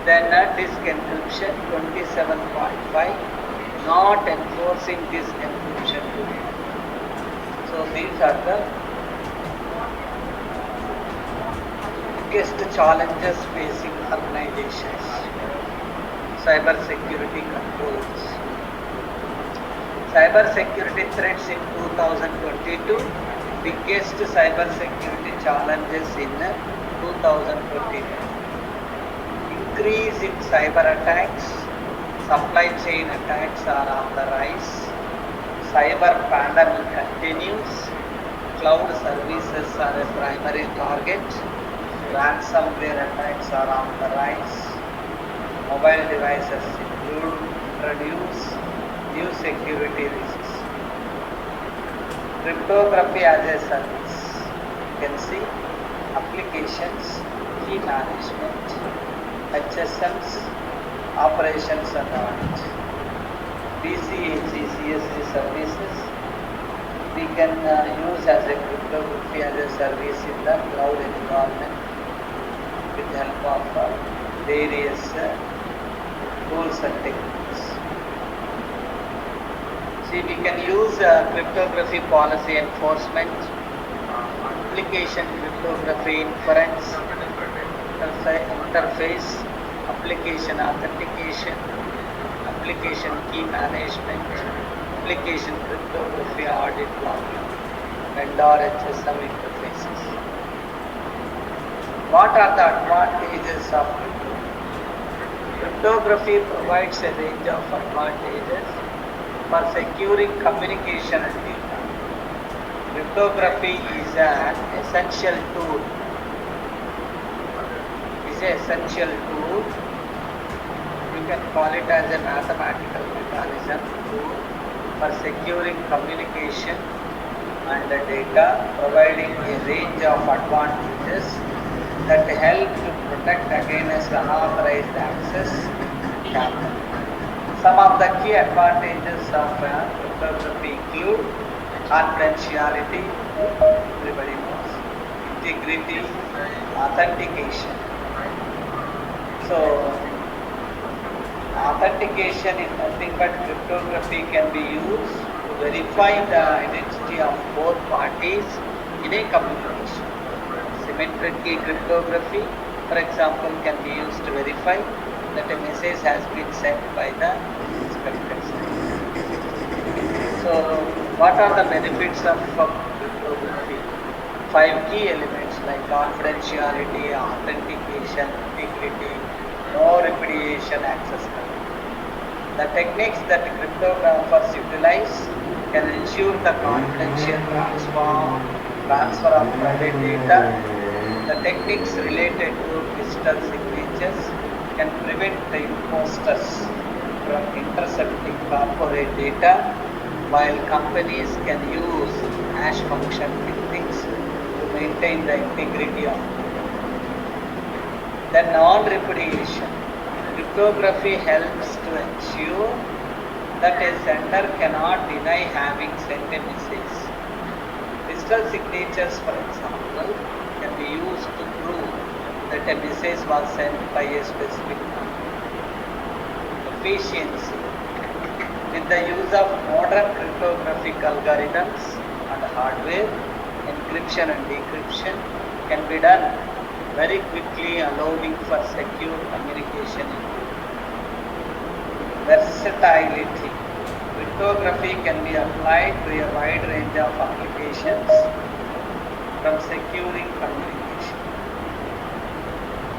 Then disk encryption 27.5, not enforcing disk encryption today. So these are the biggest challenges facing organizations. Cyber security controls. Cyber security threats in 2022, biggest cyber security challenges in 2022. Increase in cyber attacks, supply chain attacks are on the rise, cyber pandemic continues, cloud services are a primary target. Ransomware attacks are on the rise. Mobile devices introduce new security risks. Cryptography as a service. You can see applications, key management, HSMs, operations and audit. BCAG, CSG services we can use as a cryptography as a service in the cloud environment with the help of various tools and techniques. See, we can use cryptography policy enforcement, application cryptography inference, interface, application authentication, application key management, application cryptography audit logging, vendor HSM interfaces. What are the advantages of cryptography? Cryptography provides a range of advantages for securing communication and data. Cryptography is an essential tool. You can call it as a mathematical mechanism tool for securing communication and the data, providing a range of advantages that help to protect against unauthorized access. Some of the key advantages of cryptography include confidentiality, everybody knows, integrity, authentication. So, authentication is nothing but cryptography can be used to verify the identity of both parties in a communication. Symmetric key cryptography, for example, can be used to verify that a message has been sent by the expected sender. So, what are the benefits of cryptography? 5 key elements like confidentiality, authentication, integrity, no repudiation, access control. The techniques that cryptographers utilize can ensure the confidential transfer of private data. The techniques related to digital signatures can prevent the imposters from intercepting corporate data, while companies can use hash function techniques to maintain the integrity of data. The non-repudiation. Cryptography helps to ensure that a sender cannot deny having sent a message. Digital signatures, for example, can be used to prove that a message was sent by a specific number. Efficiency. With the use of modern cryptographic algorithms and hardware, encryption and decryption can be done very quickly, allowing for secure communication. Versatility. Cryptography can be applied to a wide range of applications, from securing communication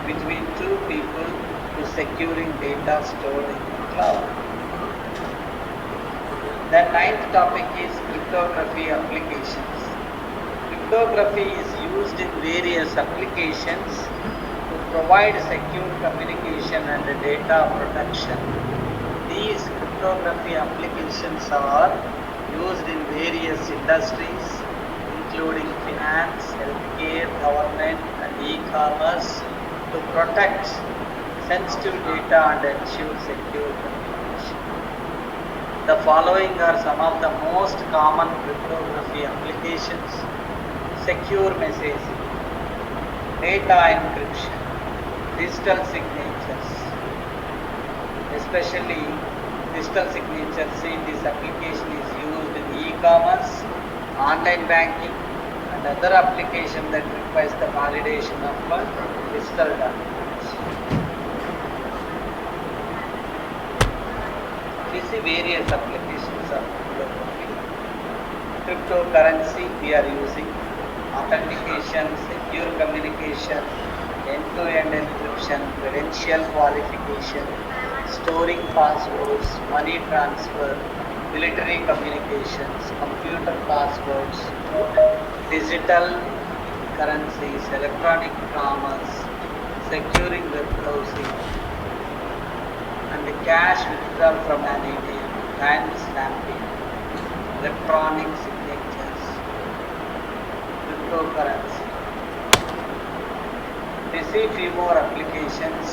between two people to securing data stored in the cloud. The 9th topic is cryptography applications. Cryptography is used in various applications to provide secure communication and data protection. These cryptography applications are used in various industries, including finance, healthcare, government, and e-commerce, to protect sensitive data and ensure secure communication. The following are some of the most common cryptography applications: secure messaging, data encryption, digital signatures, especially digital signatures. See, this application is used in e-commerce, online banking, and other application that requires the validation of digital documents. We see various applications of cryptography. Cryptocurrency we are using, authentication, secure communication, end-to-end encryption, credential qualification, storing passwords, money transfer, military communications, computer passwords, digital currencies, electronic commerce, securing web browsing, and cash withdrawal from an ATM, time stamping, electronic signatures, cryptocurrency. We see few more applications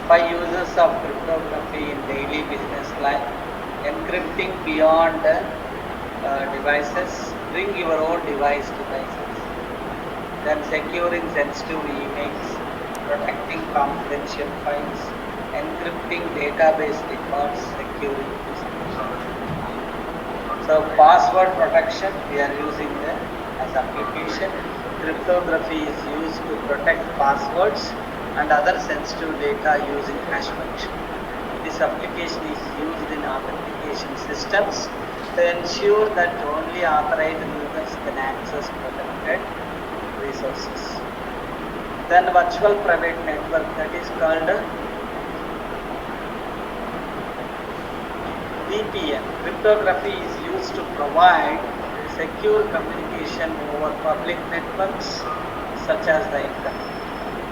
by users of cryptography in daily business life. Encrypting beyond devices, bring your own devices. Then securing sensitive emails, protecting confidential files, encrypting database records, securing distribution. So password protection we are using as application. Cryptography is used to protect passwords and other sensitive data using hash function. This application is used in authentication systems to ensure that only authorized users can access protected resources. Then virtual private network, that is called VPN. Cryptography is used to provide secure communication over public networks such as the internet.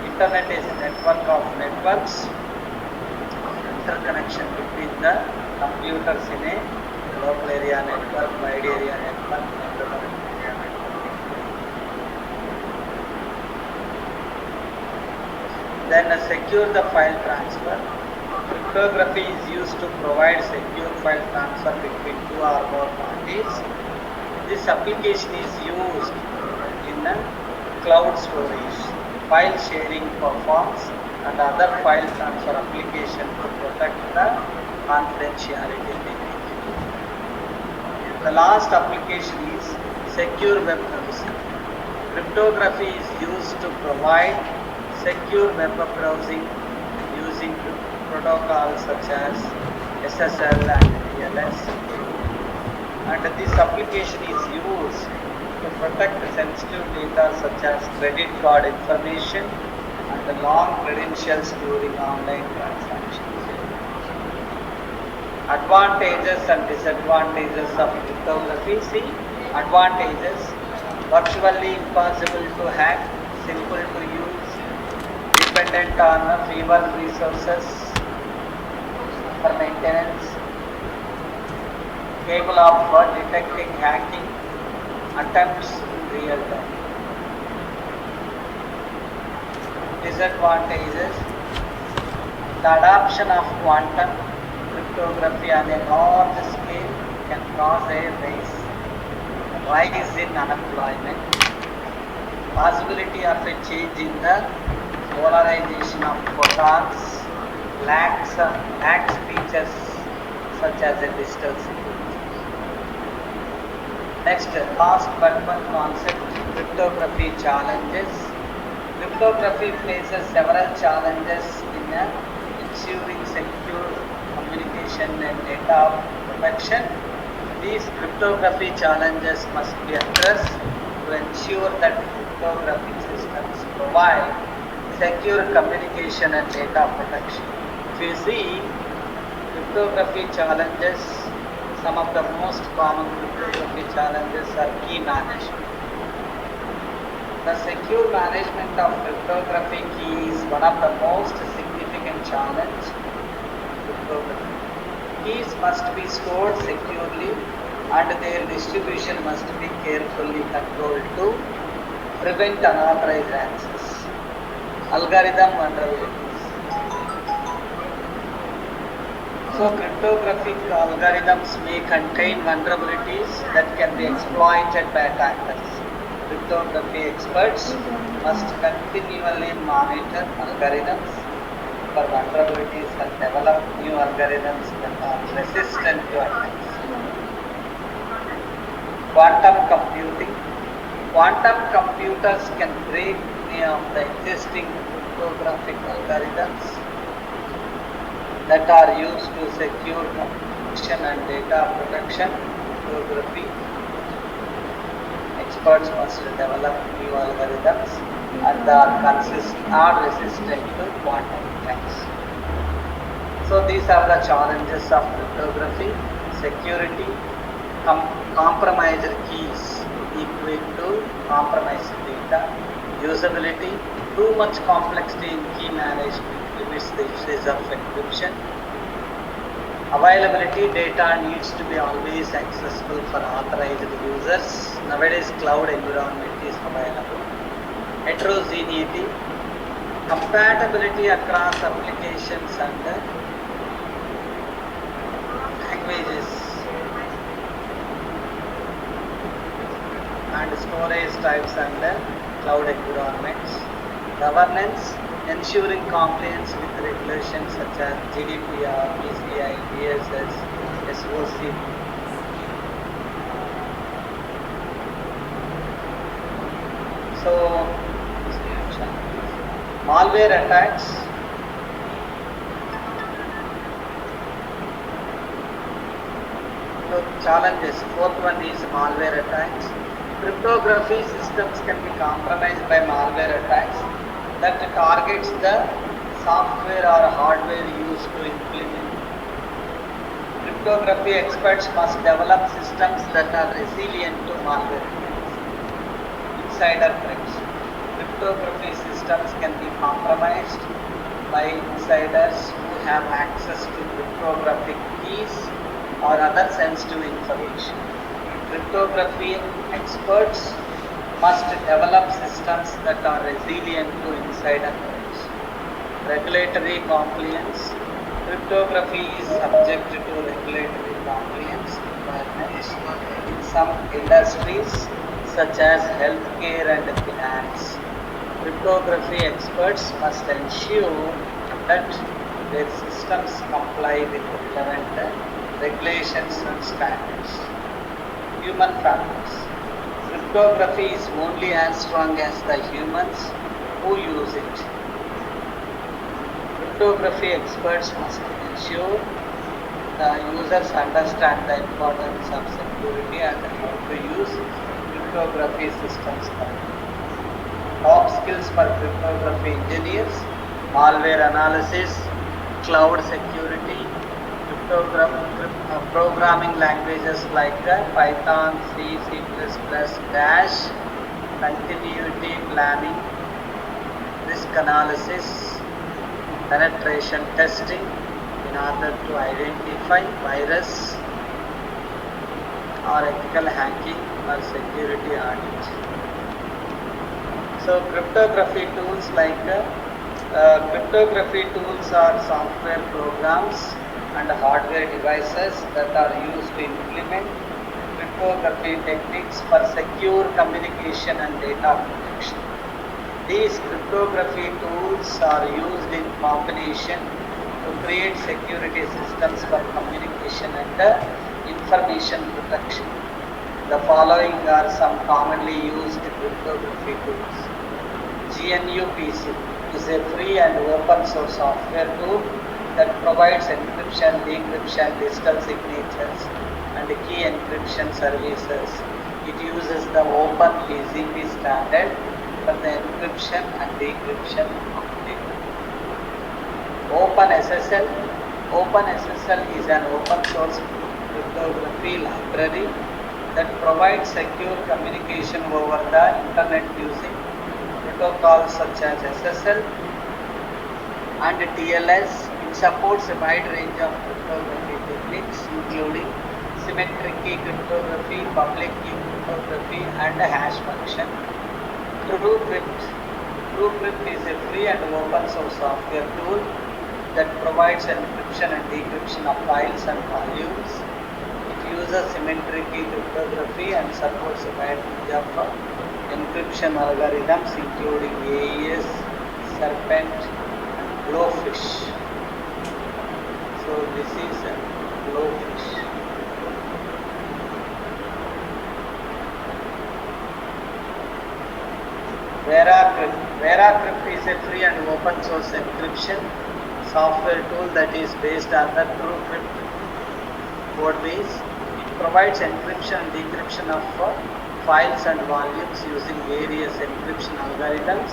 Internet is a network of networks, interconnection between the computers in a local area network, wide area network, and area network. Then secure the file transfer. Cryptography is used to provide secure file transfer between two or more parties. This application is used in cloud storage, file sharing performs, and other file transfer application to protect the confidentiality technique. The last application is secure web browsing. Cryptography is used to provide secure web browsing using protocols such as SSL and TLS. And this application is used to protect sensitive data such as credit card information and the long credentials during online transactions. Advantages and disadvantages of cryptography. See, advantages: virtually impossible to hack, simple to use, dependent on fewer resources for maintenance, capable of detecting hacking attempts in real time. Disadvantages: the adoption of quantum cryptography on a large scale can cause a rise in unemployment, possibility of a change in the polarization of photons, lacks features such as a digital signal. Next, last but one concept, cryptography challenges. Cryptography faces several challenges in ensuring secure communication and data protection. These cryptography challenges must be addressed to ensure that cryptographic systems provide secure communication and data protection. If you see cryptography challenges, some of the most common cryptography challenges are key management. The secure management of cryptography key is one of the most significant challenges in cryptography. Keys must be stored securely and their distribution must be carefully controlled to prevent unauthorized access. Algorithm vulnerabilities. So cryptographic algorithms may contain vulnerabilities that can be exploited by attackers. Cryptography experts must continually monitor algorithms for vulnerabilities and develop new algorithms that are resistant to attacks. Quantum computing. Quantum computers can break many of the existing cryptographic algorithms that are used to secure communication and data protection. Cryptography experts must develop new algorithms and are resistant to quantum attacks. So these are the challenges of cryptography. Security, compromised keys equate to Usability. Too much complexity in key management limits the usage of encryption. Availability. Data needs to be always accessible for authorized users. Nowadays, cloud environment is available. Heterogeneity. Compatibility across applications and languages and storage types and cloud environments. Governance. Ensuring compliance with regulations such as GDPR, PCI, DSS, SOC. So, malware attacks. So, challenges. Fourth one is malware attacks. Cryptography systems can be compromised by malware attacks that targets the software or hardware used to implement. Cryptography experts must develop systems that are resilient to malware attacks. Insider threats. Cryptography systems can be compromised by insiders who have access to cryptographic keys or other sensitive information. Cryptography experts must develop systems that are resilient to insider threats. Regulatory compliance. Cryptography is subject to regulatory compliance requirements in some industries such as healthcare and finance. Cryptography experts must ensure that their systems comply with relevant regulations and standards. Human factors. Cryptography is only as strong as the humans who use it. Cryptography experts must ensure the users understand the importance of security and how to use cryptography systems correctly. Top skills for cryptography engineers: malware analysis, cloud security, programming languages like Python, C, C++, Dash, continuity planning, risk analysis, penetration testing in order to identify virus or ethical hacking or security audit. So cryptography tools like cryptography tools are software programs and hardware devices that are used to implement cryptography techniques for secure communication and data protection. These cryptography tools are used in combination to create security systems for communication and information protection. The following are some commonly used cryptography tools. GNU-PC is a free and open source software tool that provides encryption, decryption, digital signatures, and key encryption services. It uses the open PGP standard for the encryption and decryption of data. OpenSSL. OpenSSL is an open source cryptography library that provides secure communication over the internet using protocols such as SSL and TLS. It supports a wide range of cryptography techniques including symmetric key cryptography, public key cryptography, and a hash function. TrueCrypt. TrueCrypt is a free and open source software tool that provides encryption and decryption of files and volumes. It uses symmetric key cryptography and supports a wide range of encryption algorithms including AES, Serpent, and Blowfish. So this is a Blowfish. VeraCrypt is a free and open source encryption software tool that is based on the TrueCrypt codebase. It provides encryption and decryption of files and volumes using various encryption algorithms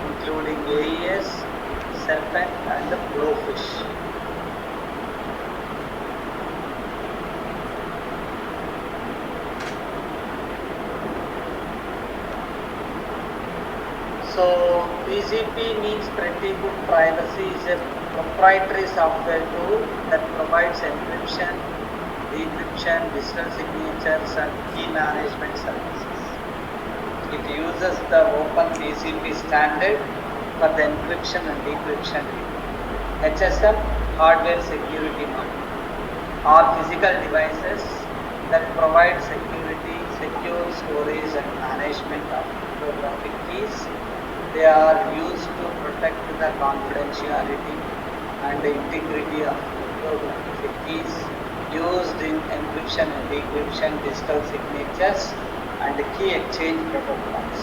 including AES, Serpent, and Blowfish. So PGP means Pretty Good Privacy is a proprietary software tool that provides encryption, decryption, digital signatures and key management services. It uses the open PGP standard for the encryption and decryption. HSM, hardware security module, are physical devices that provide security, secure storage and management of cryptographic keys. They are used to protect the confidentiality and the integrity of cryptographic keys used in encryption and decryption, digital signatures and key exchange protocols.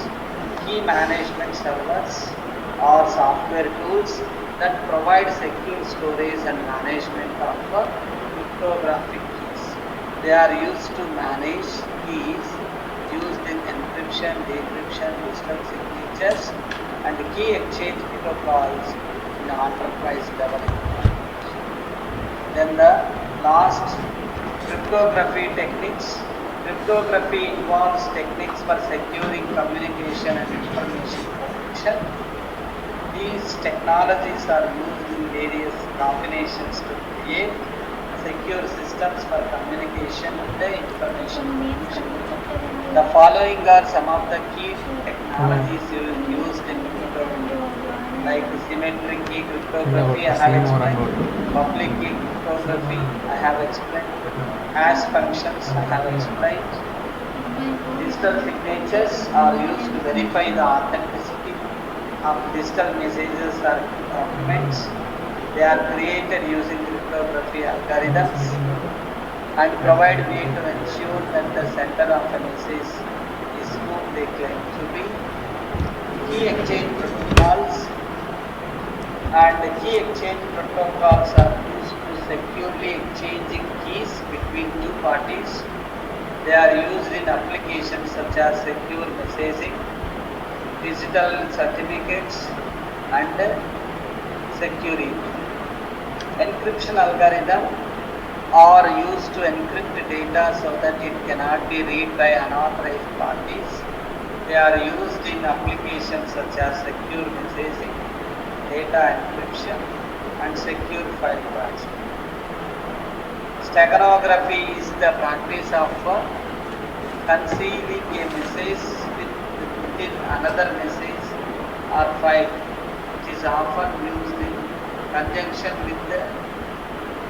Key management servers are software tools that provide secure storage and management of cryptographic keys. They are used to manage keys used in encryption, decryption, digital signatures and key exchange protocols in enterprise level environment. Then the last, cryptography techniques. Cryptography involves techniques for securing communication and information protection. These technologies are used in various combinations to create secure systems for communication and the information protection. The following are some of the key technologies used in cryptography, like symmetric key cryptography, I have explained, public key cryptography, I have explained, hash functions, I have explained. Digital signatures are used to verify the authenticity of digital messages or documents. They are created using cryptography algorithms and provide way to ensure that the sender of a message is who they claim to be. Key exchange protocols, and the key exchange protocols are used to securely exchanging keys between two parties. They are used in applications such as secure messaging, digital certificates and security. Encryption algorithms are used to encrypt data so that it cannot be read by unauthorized parties. They are used in applications such as secure messaging, data encryption and secure file transfer. Steganography is the practice of concealing a message within another message or file. It is often used in conjunction with the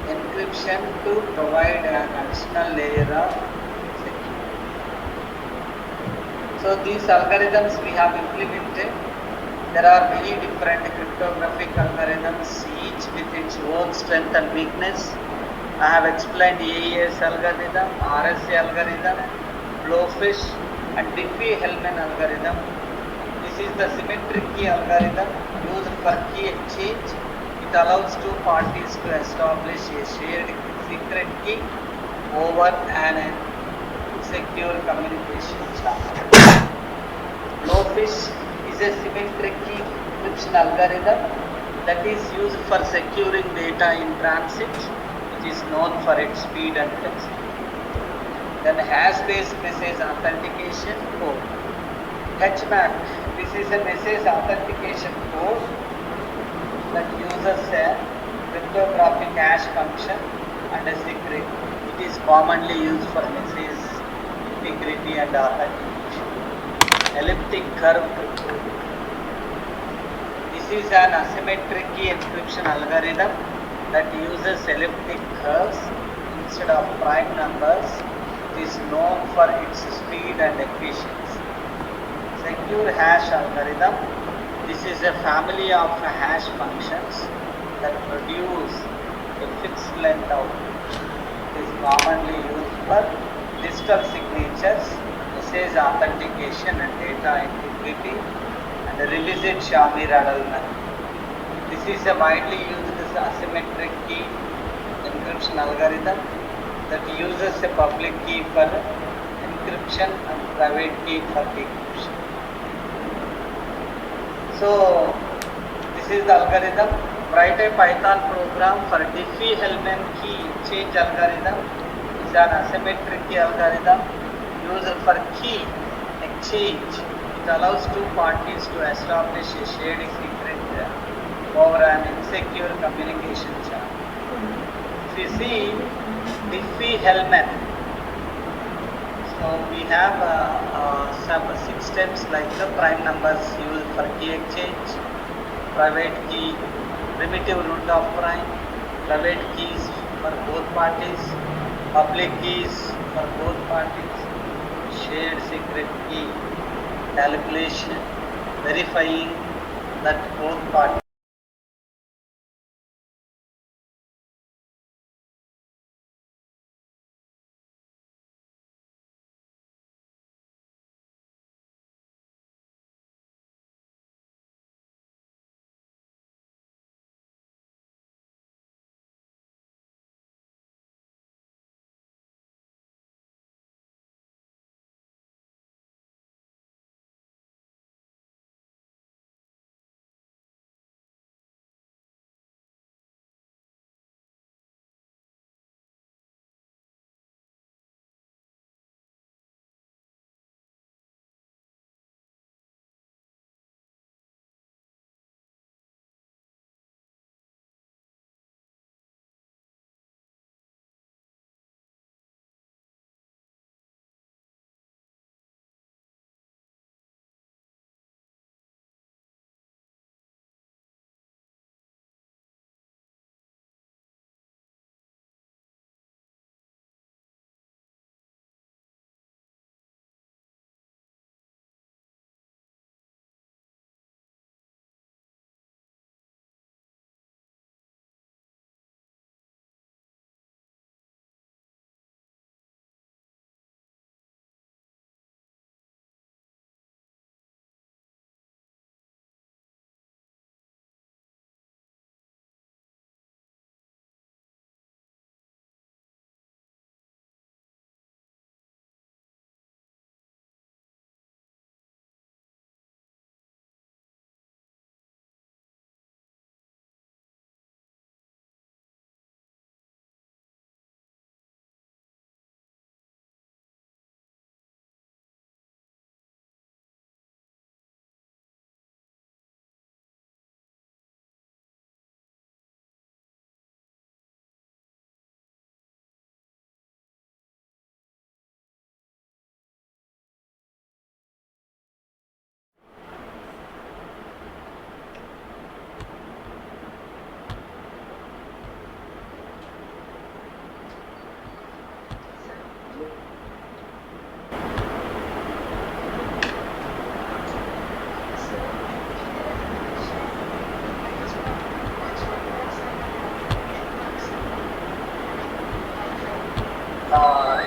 encryption to provide an additional layer of security. So these algorithms we have implemented. There are many different cryptographic algorithms, each with its own strength and weakness. I have explained AES algorithm, RSA algorithm, Blowfish and Diffie-Hellman algorithm. This is the symmetric key algorithm used for key exchange. It allows two parties to establish a shared secret key over an secure communication channel. Blowfish is a symmetric key encryption algorithm that is used for securing data in transit. It is known for its speed and flexibility. Then hash-based message authentication code. HMAC. This is a message authentication code that uses a cryptographic hash function and a secret. It is commonly used for message integrity and authentication. Elliptic curve cryptography. This is an asymmetric key encryption algorithm that uses elliptic curves instead of prime numbers. It is known for its speed and efficiency. Secure hash algorithm. This is a family of hash functions that produce a fixed length output. It is commonly used for digital signatures, message authentication and data integrity, and Rivest Shamir Adleman. This is a widely used asymmetric key encryption algorithm that uses a public key for encryption and private key for decryption. So this is the algorithm. Write a Python program for Diffie-Hellman key exchange algorithm. Is an asymmetric key algorithm used for key exchange It allows two parties to establish a shared secret over an insecure communication channel. If you see Diffie-Hellman, so we have some 6 steps like the prime numbers used for key exchange, private key, primitive root of prime, private keys for both parties, public keys for both parties, shared secret key, calculation, verifying that both parties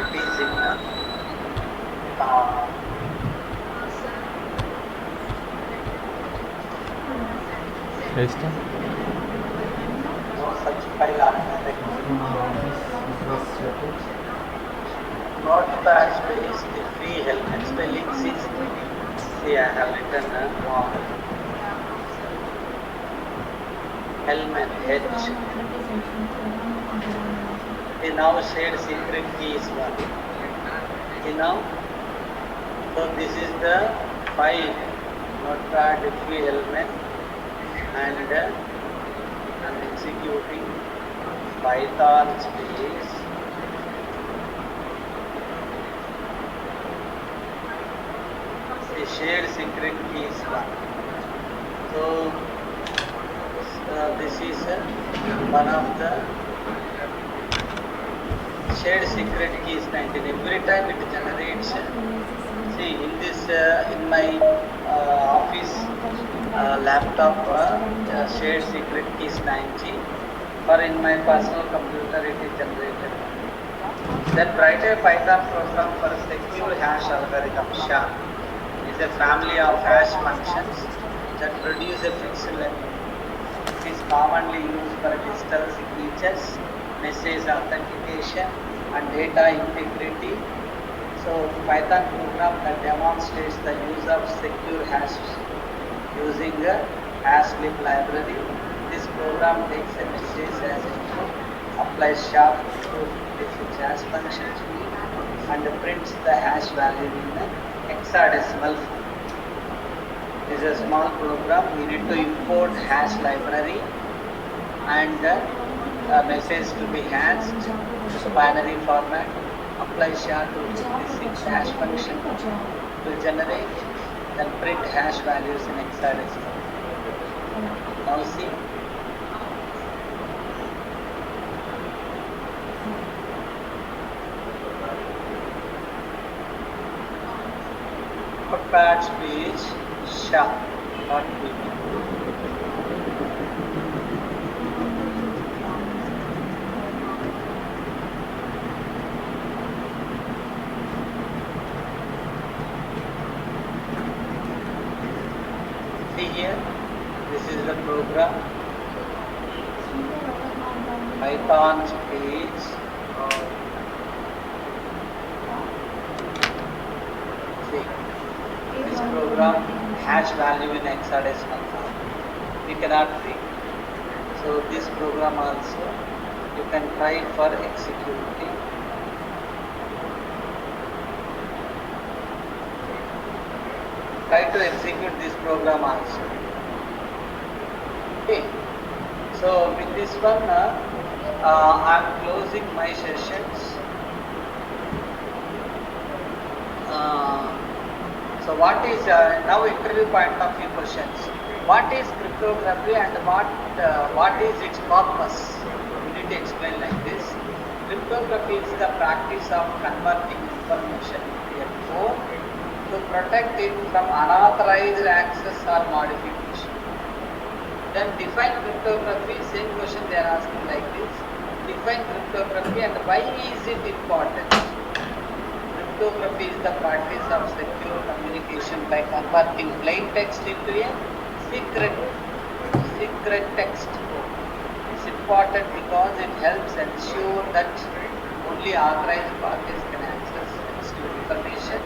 it is in no such file are not the space Diffie-Hellman spellings is, see I have written Hellman H. Now shared secret key is 1. Now, so this is the file notepad Diffie-Hellman, and I'm executing Python space the shared secret key is 1. So this is one of the shared secret key is 19. Every time it generates, see in this in my office laptop shared secret key is 90, or in my personal computer it is generated. Then write a Python program for secure hash algorithm SHA. Is a family of hash functions that produce a fixed length. It is commonly used for digital signatures, message authentication, and data integrity. So Python program that demonstrates the use of secure hashes using a hash lib library. This program takes a message as input, applies sharp to its hash function, and prints the hash value in the hexadecimal form. This is a small program. We need to import hash library and the message to be hashed to binary format. Apply SHA to this hash function to generate, then print hash values in hexadecimal. Now see. Patch page SHA.pt. See here, this is the program. Python's page. See. This program hash value in hexadecimal form. We cannot read. So this program also you can try for executing. Try to execute this program also. Okay. So with this one, I am closing my sessions. So what is now interview point of view questions? What is cryptography and what is its purpose? We need to explain like this. Cryptography is the practice of converting information into a code to protect it from unauthorized access or modification. Then define cryptography. Same question they are asking like this. Define cryptography and why is it important? Cryptography is the practice of secure communication by converting plain text into a secret text code. It's important because it helps ensure that only authorized parties can access sensitive information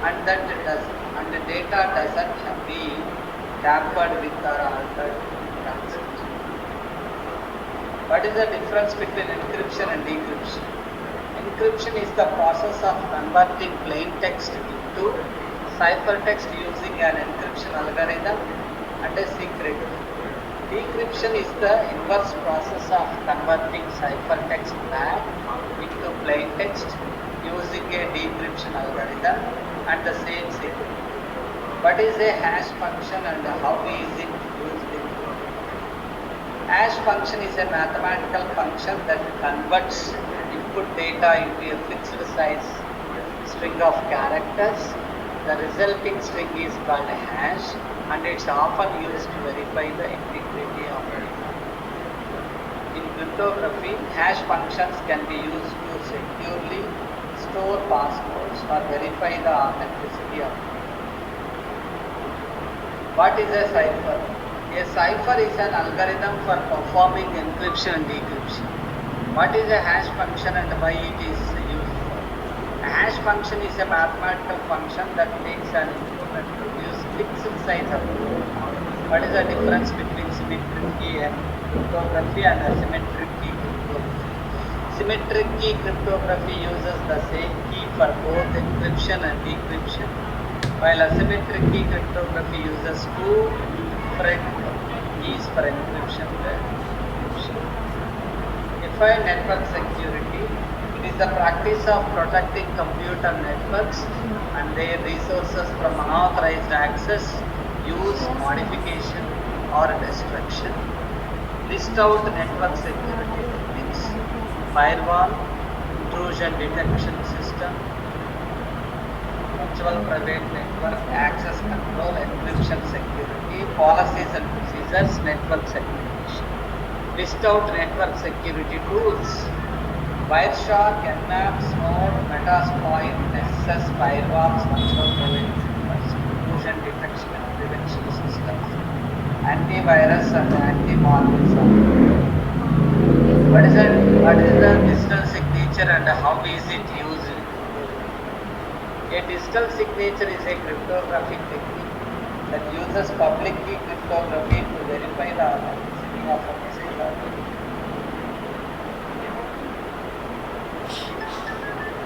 and that the data doesn't be tampered with or altered in transit. What is the difference between encryption and decryption? Encryption is the process of converting plain text into ciphertext using an encryption algorithm and a secret. Decryption is the inverse process of converting ciphertext back into plain text using a decryption algorithm and the same secret. What is a hash function and how is it used in code? Hash function is a mathematical function that converts input data into a fixed size string of characters. The resulting string is called a hash and it's often used to verify the integrity of data. In cryptography, hash functions can be used to securely store passwords or verify the authenticity of data. What is a cipher? A cipher is an algorithm for performing encryption and decryption. What is a hash function and why it is used for? A hash function is a mathematical function that takes an input and produces fixed size of code. What is the difference between symmetric key and cryptography and asymmetric key cryptography? Symmetric key cryptography uses the same key for both encryption and decryption, while asymmetric key cryptography uses two different keys for encryption and decryption. Define network security. It is the practice of protecting computer networks and their resources from unauthorized access, use, modification, or destruction. List out network security techniques: firewall, intrusion detection system, virtual private network, access control, encryption security, policies and procedures, network segmentation. List out network security tools: Wireshark, Nmap, Snort, Metasploit, Nessus, firewalls, virtual private networks, intrusion detection and prevention systems, antivirus and anti-malware software. What is the digital signature and how is it used? A digital signature is a cryptographic technique that uses public key cryptography to verify the authenticity of a message or data.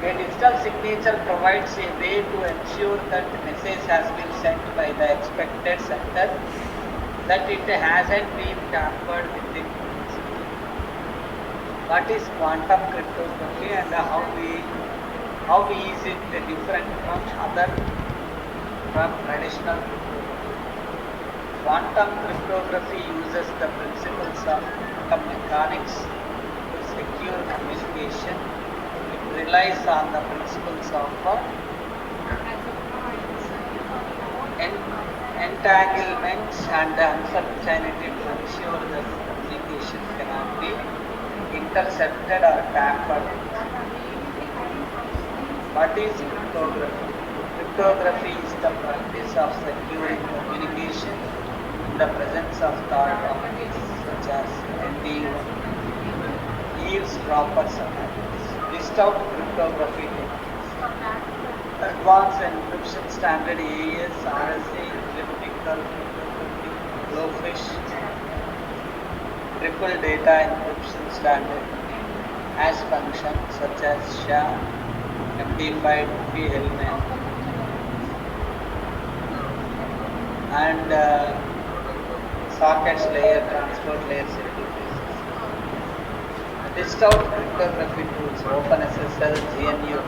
A digital signature provides a way to ensure that the message has been sent by the expected sender, that it hasn't been tampered with it. What is quantum cryptography and how is it different from traditional cryptography? Quantum cryptography uses the principles of quantum mechanics to secure communication. It relies on the principles of entanglement and uncertainty to ensure that communication cannot be intercepted or tampered with. What is cryptography? Cryptography is the practice of securing communication in the presence of third parties such as eavesdroppers and others. List out cryptography techniques. Advanced Encryption Standard AES, RSA, elliptical cryptography, blowfish, triple data encryption standard, hash functions such as SHA, MD5, Adleman, and sockets layer, transport layer interfaces. List out cryptography tools: OpenSSL, GNU,